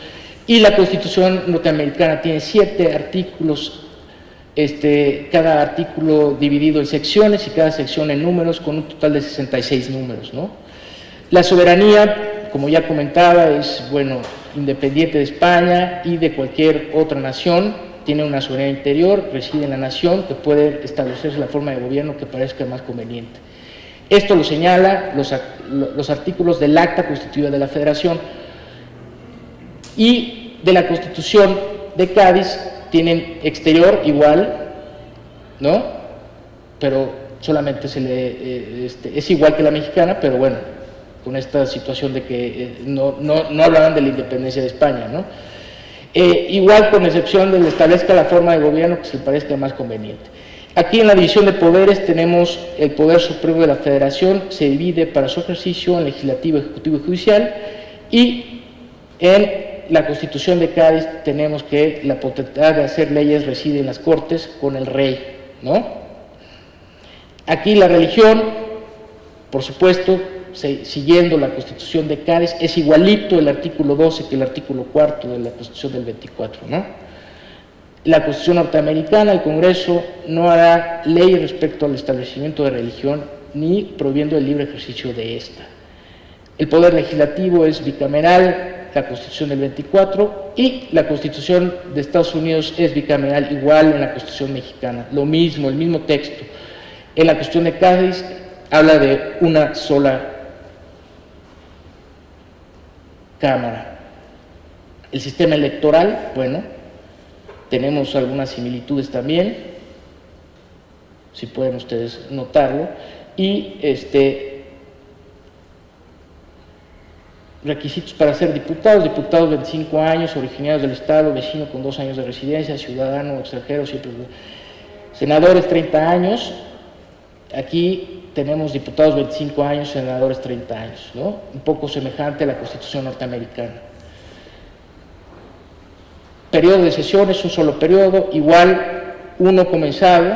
y la Constitución norteamericana tiene 7 artículos, cada artículo dividido en secciones y cada sección en números, con un total de 66 números, ¿no? La soberanía, como ya comentaba, es, independiente de España y de cualquier otra nación. Tiene una soberanía interior, reside en la nación, que puede establecerse la forma de gobierno que parezca más conveniente. Esto lo señala los artículos del Acta Constitutiva de la Federación, y de la Constitución de Cádiz tienen exterior igual, ¿no? Pero solamente es igual que la mexicana, pero bueno, con esta situación de que no hablaban de la independencia de España, ¿no? Igual, con excepción de que establezca la forma de gobierno que se le parezca más conveniente. Aquí en la división de poderes tenemos el poder supremo de la Federación, se divide para su ejercicio en legislativo, ejecutivo y judicial, y en la Constitución de Cádiz tenemos que la potestad de hacer leyes reside en las Cortes con el rey, ¿no? Aquí la religión, por supuesto, siguiendo la Constitución de Cádiz, es igualito el artículo 12 que el artículo 4 de la Constitución del 24, ¿no? La Constitución norteamericana, el Congreso no hará ley respecto al establecimiento de religión ni prohibiendo el libre ejercicio de esta. El poder legislativo es bicameral, la Constitución del 24, y la Constitución de Estados Unidos es bicameral, igual en la Constitución mexicana, lo mismo, el mismo texto. En la Constitución de Cádiz habla de una sola Cámara. El sistema electoral, bueno, tenemos algunas similitudes también, si pueden ustedes notarlo, y requisitos para ser diputados: 25 años, originarios del Estado, vecino con 2 años de residencia, ciudadano extranjero, siempre. Senadores, 30 años, aquí tenemos diputados 25 años, senadores 30 años, ¿no? Un poco semejante a la Constitución norteamericana. Periodo de sesiones, un solo periodo, igual uno comenzado,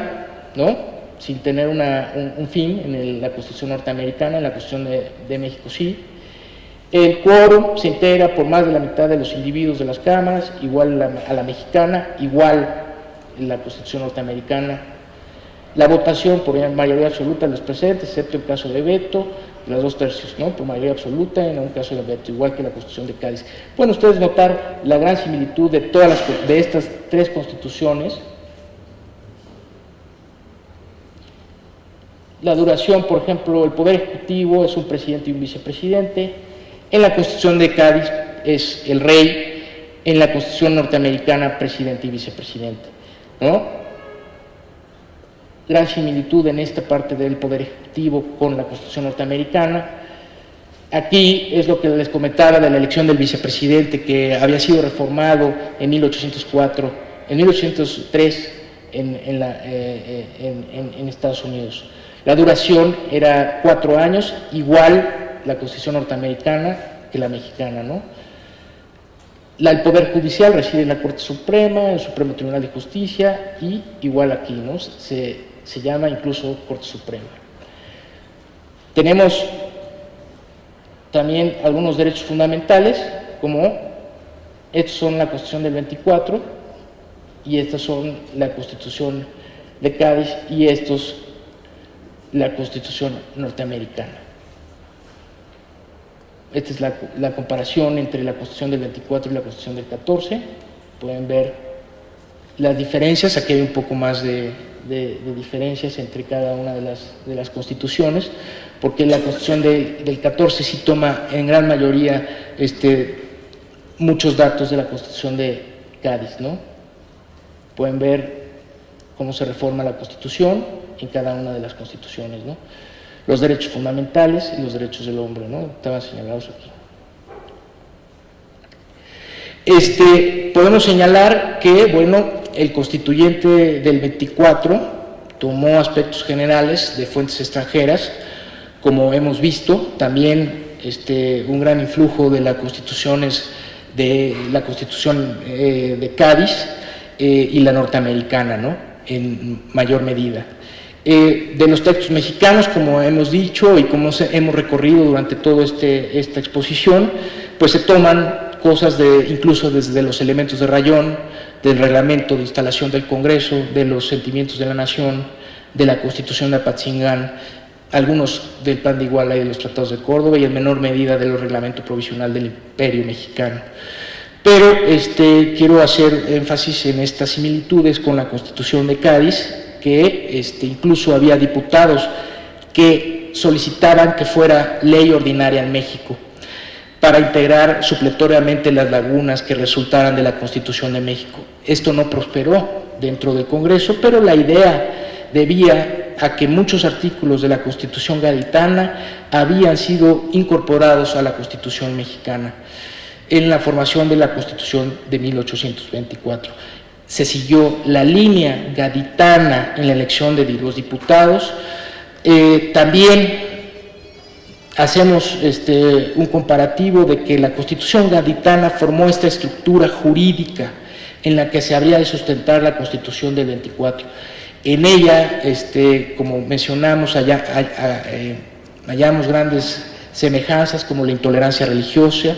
¿no? Sin tener un fin en la Constitución norteamericana, en la Constitución de México sí. El quórum se integra por más de la mitad de los individuos de las cámaras, igual a la mexicana, igual en la Constitución norteamericana. La votación por mayoría absoluta de los presentes, excepto en caso de veto, las 2/3, ¿no? Por mayoría absoluta en un caso de veto, igual que la Constitución de Cádiz. Pueden ustedes notar la gran similitud de de estas 3 constituciones. La duración, por ejemplo, el Poder Ejecutivo es un presidente y un vicepresidente. En la Constitución de Cádiz es el rey, en la Constitución norteamericana presidente y vicepresidente, ¿no? Gran similitud en esta parte del Poder Ejecutivo con la Constitución norteamericana. Aquí es lo que les comentaba de la elección del vicepresidente, que había sido reformado en 1803 en Estados Unidos. La duración era 4 años, igual la Constitución norteamericana que la mexicana, ¿no? El Poder Judicial reside en la Corte Suprema, el Supremo Tribunal de Justicia, y igual aquí, ¿no? Se llama incluso Corte Suprema. Tenemos también algunos derechos fundamentales, como estos son la Constitución del 24, y estas son la Constitución de Cádiz, y estos la Constitución norteamericana. Esta es la comparación entre la Constitución del 24 y la Constitución del 14. Pueden ver las diferencias. Aquí hay un poco más de diferencias entre cada una de las constituciones, porque la Constitución del 14 sí toma en gran mayoría muchos datos de la Constitución de Cádiz, ¿no? Pueden ver cómo se reforma la Constitución en cada una de las constituciones, ¿no? Los derechos fundamentales y los derechos del hombre, ¿no? Estaban señalados aquí. Podemos señalar que, bueno, el constituyente del 24 tomó aspectos generales de fuentes extranjeras, como hemos visto, también un gran influjo de la Constitución de Cádiz y la norteamericana, ¿no? En mayor medida. De los textos mexicanos, como hemos dicho y como hemos recorrido durante toda esta exposición, pues se toman cosas incluso desde los elementos de rayón, del reglamento de instalación del Congreso, de los sentimientos de la nación, de la Constitución de Apatzingán, algunos del Plan de Iguala y de los Tratados de Córdoba, y en menor medida del reglamento provisional del Imperio Mexicano. Pero quiero hacer énfasis en estas similitudes con la Constitución de Cádiz, que incluso había diputados que solicitaban que fuera ley ordinaria en México para integrar supletoriamente las lagunas que resultaran de la Constitución de México. Esto no prosperó dentro del Congreso, pero la idea debía a que muchos artículos de la Constitución gaditana habían sido incorporados a la Constitución mexicana en la formación de la Constitución de 1824. Se siguió la línea gaditana en la elección de los diputados. También hacemos un comparativo de que la Constitución gaditana formó esta estructura jurídica en la que se habría de sustentar la Constitución del 24. En ella, como mencionamos, hallamos grandes semejanzas como la intolerancia religiosa,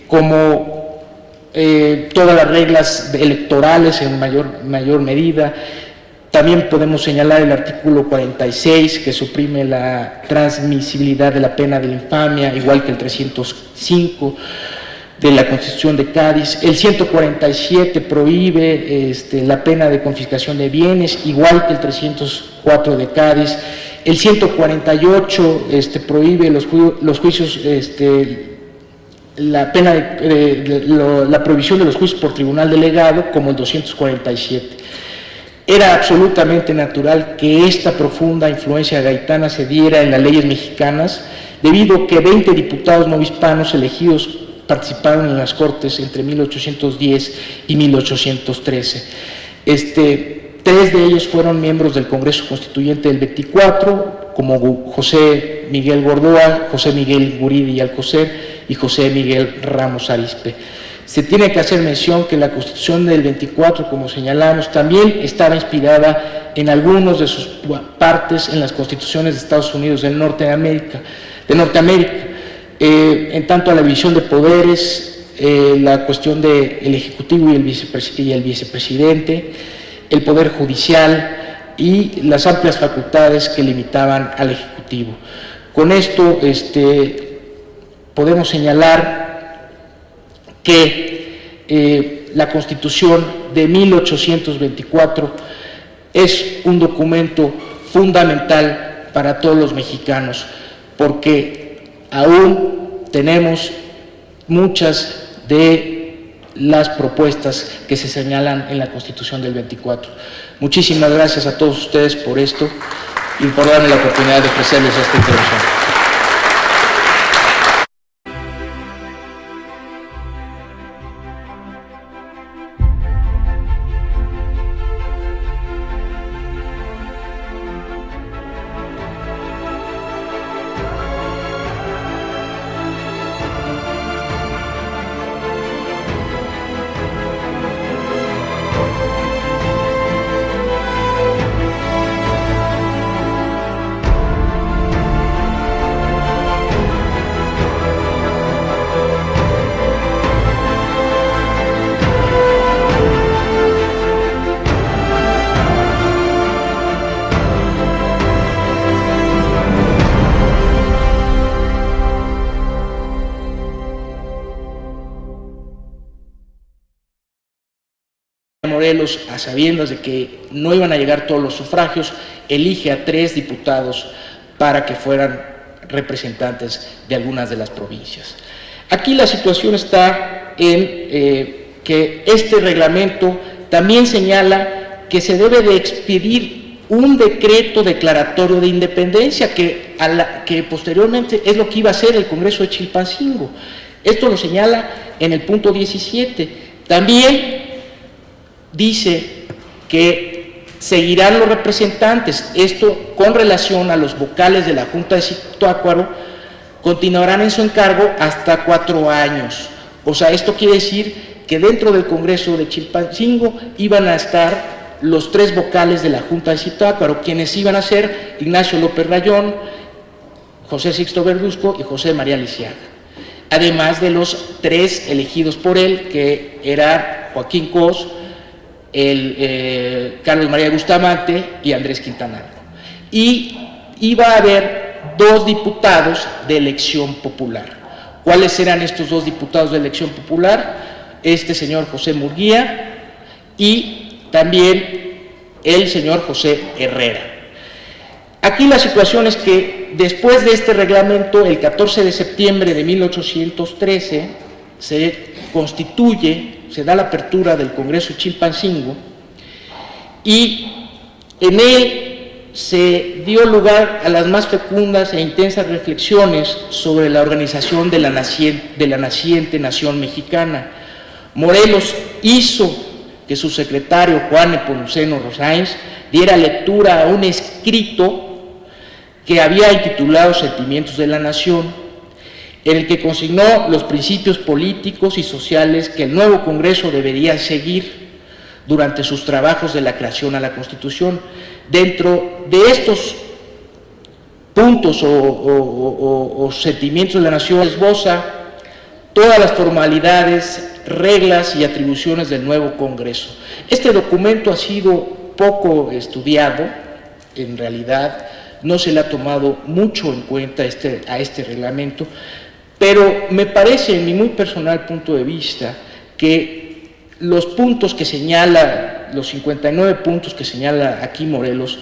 como todas las reglas electorales en mayor medida. También podemos señalar el artículo 46, que suprime la transmisibilidad de la pena de la infamia, igual que el 305 de la Constitución de Cádiz. El 147 prohíbe la pena de confiscación de bienes, igual que el 304 de Cádiz. El 148 prohíbe los juicios, la pena la prohibición de los juicios por tribunal delegado, como el 247. Era absolutamente natural que esta profunda influencia gaitana se diera en las leyes mexicanas, debido a que 20 diputados no hispanos elegidos participaron en las Cortes entre 1810 y 1813. 3 de ellos fueron miembros del Congreso Constituyente del 24, como José Miguel Gordoa, José Miguel Guridi Alcocer y José Miguel Ramos Arizpe. Se tiene que hacer mención que la Constitución del 24, como señalamos, también estaba inspirada en algunas de sus partes en las constituciones de Estados Unidos de Norteamérica. En tanto a la división de poderes, la cuestión del Ejecutivo y el vicepresidente, el Poder Judicial y las amplias facultades que limitaban al Ejecutivo. Con esto podemos señalar que la Constitución de 1824 es un documento fundamental para todos los mexicanos, porque aún tenemos muchas de las propuestas que se señalan en la Constitución del 24. Muchísimas gracias a todos ustedes por esto y por darme la oportunidad de ofrecerles esta intervención. Morelos, a sabiendas de que no iban a llegar todos los sufragios, elige a 3 diputados para que fueran representantes de algunas de las provincias. Aquí la situación está en que este reglamento también señala que se debe de expedir un decreto declaratorio de independencia que posteriormente es lo que iba a hacer el Congreso de Chilpancingo. Esto lo señala en el punto 17. También dice que seguirán los representantes, esto con relación a los vocales de la Junta de Zitácuaro, continuarán en su encargo hasta 4 años. O sea, esto quiere decir que dentro del Congreso de Chilpancingo iban a estar los 3 vocales de la Junta de Zitácuaro, quienes iban a ser Ignacio López Rayón, José Sixto Verduzco y José María Lisiaga, además de los 3 elegidos por él, que era Joaquín Cos, Carlos María Bustamante y Andrés Quintana Roo. Y iba a haber 2 diputados de elección popular. ¿Cuáles eran estos 2 diputados de elección popular? Este señor José Murguía y también el señor José Herrera. Aquí la situación es que después de este reglamento, el 14 de septiembre de 1813, se da la apertura del Congreso de Chilpancingo y en él se dio lugar a las más fecundas e intensas reflexiones sobre la organización de la naciente nación mexicana. Morelos hizo que su secretario Juan Nepomuceno Rosáins diera lectura a un escrito que había intitulado Sentimientos de la Nación, en el que consignó los principios políticos y sociales que el nuevo Congreso debería seguir durante sus trabajos de la creación a la Constitución. Dentro de estos puntos o sentimientos de la nación esboza todas las formalidades, reglas y atribuciones del nuevo Congreso. Este documento ha sido poco estudiado, en realidad no se le ha tomado mucho en cuenta a este reglamento, pero me parece, en mi muy personal punto de vista, que los puntos que señala, los 59 puntos que señala aquí Morelos,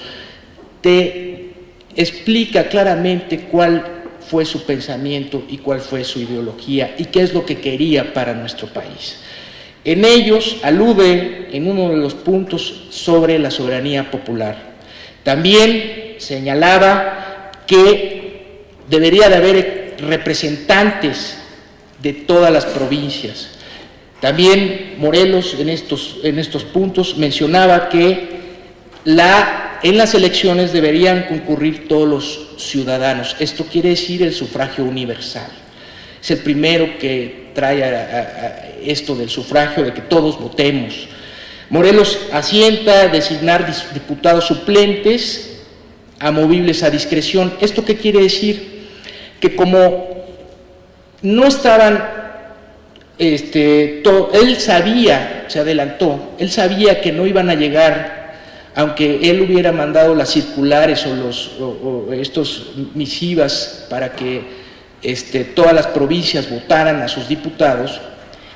te explica claramente cuál fue su pensamiento y cuál fue su ideología y qué es lo que quería para nuestro país. En ellos alude en uno de los puntos sobre la soberanía popular. También señalaba que debería de haber representantes de todas las provincias. También Morelos en estos puntos mencionaba que en las elecciones deberían concurrir todos los ciudadanos. Esto quiere decir el sufragio universal. Es el primero que trae a esto del sufragio, de que todos votemos. Morelos asienta designar diputados suplentes amovibles a discreción. ¿Esto qué quiere decir? Que como no estaban, él sabía, se adelantó, él sabía que no iban a llegar, aunque él hubiera mandado las circulares o estos misivas para que todas las provincias votaran a sus diputados,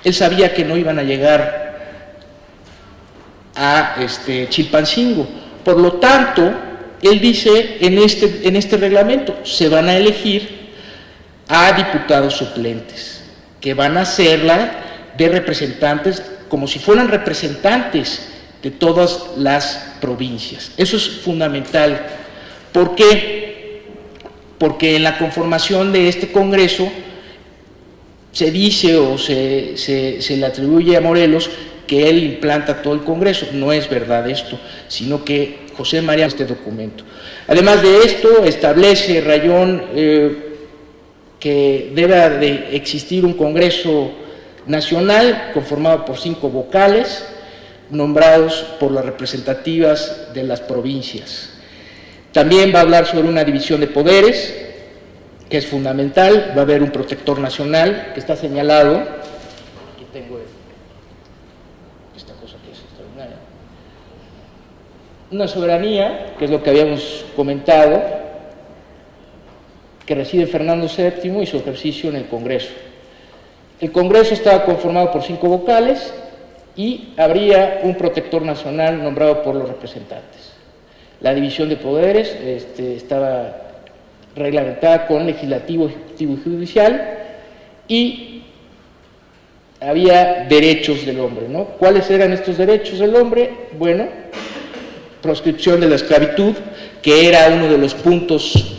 él sabía que no iban a llegar a Chilpancingo. Por lo tanto, él dice en este reglamento, se van a elegir a diputados suplentes, que van a serla de representantes, como si fueran representantes de todas las provincias. Eso es fundamental. ¿Por qué? Porque en la conformación de este Congreso se dice o se le atribuye a Morelos que él implanta todo el Congreso. No es verdad esto, sino que José María este documento. Además de esto, establece Rayón que debe de existir un Congreso nacional conformado por 5 vocales, nombrados por las representativas de las provincias. También va a hablar sobre una división de poderes, que es fundamental. Va a haber un protector nacional, que está señalado. Aquí tengo esta cosa que es extraordinaria. Una soberanía, que es lo que habíamos comentado, que reside Fernando VII y su ejercicio en el Congreso. El Congreso estaba conformado por 5 vocales y habría un protector nacional nombrado por los representantes. La división de poderes estaba reglamentada con legislativo, ejecutivo y judicial, y había derechos del hombre, ¿no? ¿Cuáles eran estos derechos del hombre? Bueno, proscripción de la esclavitud, que era uno de los puntos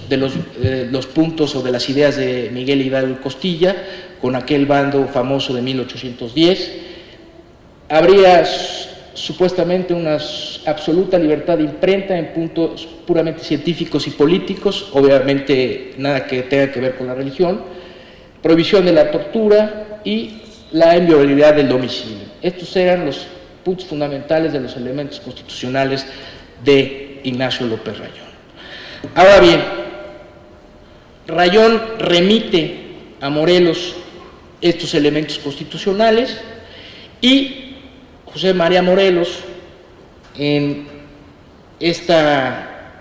o de las ideas de Miguel Hidalgo y Costilla, con aquel bando famoso de 1810. Habría supuestamente una absoluta libertad de imprenta en puntos puramente científicos y políticos, obviamente nada que tenga que ver con la religión, prohibición de la tortura y la inviolabilidad del domicilio. Estos eran los puntos fundamentales de los elementos constitucionales de Ignacio López Rayón. Ahora bien, Rayón remite a Morelos estos elementos constitucionales y José María Morelos, en esta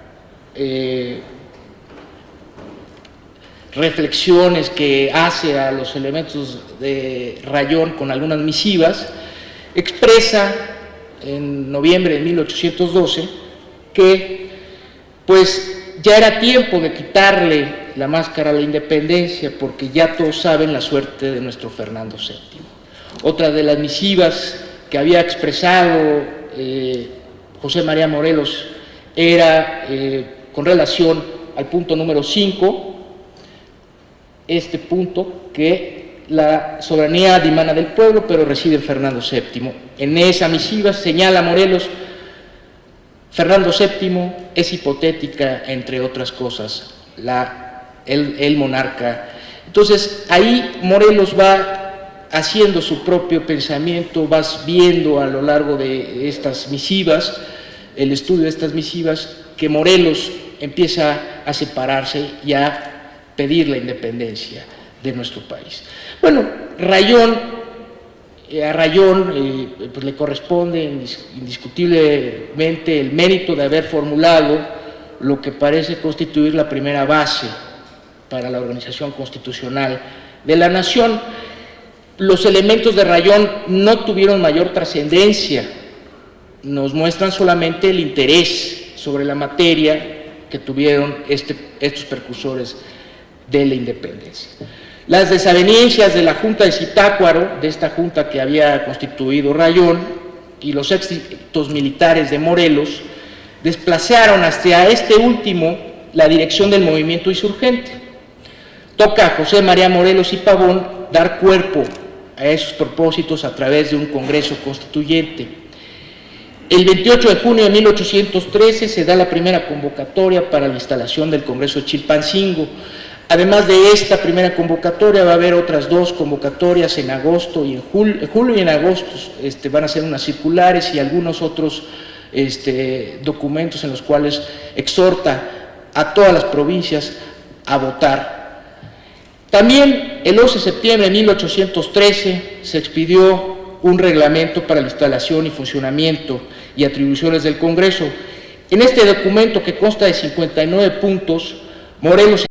reflexiones que hace a los elementos de Rayón con algunas misivas, expresa en noviembre de 1812 que pues ya era tiempo de quitarle la máscara a la independencia, porque ya todos saben la suerte de nuestro Fernando VII. Otra de las misivas que había expresado José María Morelos era con relación al punto número 5, este punto que la soberanía dimana del pueblo, pero reside en Fernando VII. En esa misiva señala Morelos: Fernando VII es hipotética, entre otras cosas, el monarca. Entonces, ahí Morelos va haciendo su propio pensamiento, vas viendo a lo largo de estas misivas, el estudio de estas misivas, que Morelos empieza a separarse y a pedir la independencia de nuestro país. Bueno, a Rayón pues le corresponde indiscutiblemente el mérito de haber formulado lo que parece constituir la primera base para la organización constitucional de la nación. Los elementos de Rayón no tuvieron mayor trascendencia, nos muestran solamente el interés sobre la materia que tuvieron estos precursores de la independencia. Las desavenencias de la Junta de Zitácuaro, de esta junta que había constituido Rayón, y los éxitos militares de Morelos, desplazaron hacia este último la dirección del movimiento insurgente. Toca a José María Morelos y Pavón dar cuerpo a esos propósitos a través de un Congreso Constituyente. El 28 de junio de 1813 se da la primera convocatoria para la instalación del Congreso de Chilpancingo. Además de esta primera convocatoria, va a haber otras dos convocatorias en agosto y en julio y en agosto van a ser unas circulares y algunos otros documentos en los cuales exhorta a todas las provincias a votar. También el 11 de septiembre de 1813 se expidió un reglamento para la instalación y funcionamiento y atribuciones del Congreso. En este documento, que consta de 59 puntos, Morelos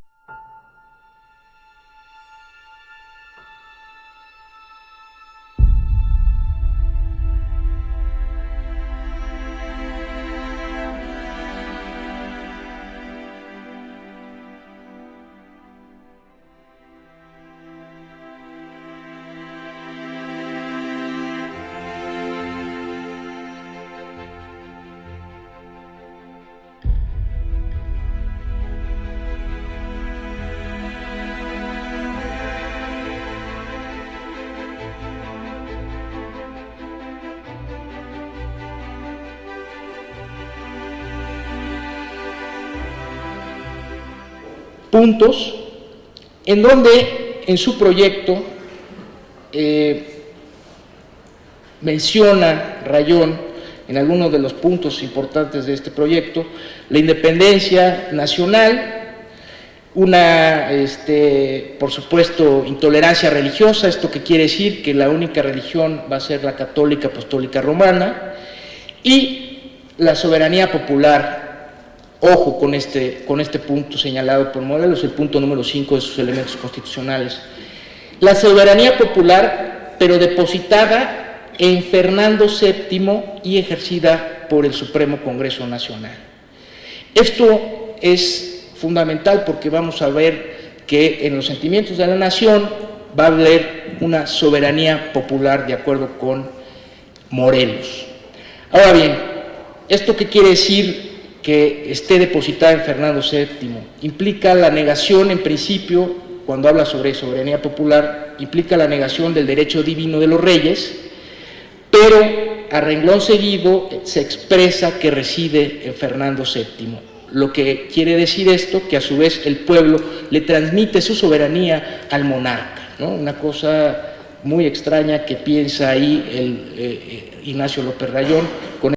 puntos en donde en su proyecto menciona Rayón en algunos de los puntos importantes de este proyecto la independencia nacional, una, por supuesto, intolerancia religiosa. Esto que quiere decir que la única religión va a ser la católica apostólica romana, y la soberanía popular. Ojo con este punto señalado por Morelos, el punto número 5 de sus elementos constitucionales. La soberanía popular, pero depositada en Fernando VII y ejercida por el Supremo Congreso Nacional. Esto es fundamental porque vamos a ver que en los sentimientos de la nación va a haber una soberanía popular de acuerdo con Morelos. Ahora bien, ¿esto qué quiere decir? Que esté depositada en Fernando VII implica la negación, en principio, cuando habla sobre soberanía popular, implica la negación del derecho divino de los reyes, pero a renglón seguido se expresa que reside en Fernando VII. Lo que quiere decir esto, que a su vez el pueblo le transmite su soberanía al monarca, ¿no? Una cosa muy extraña que piensa ahí Ignacio López Rayón con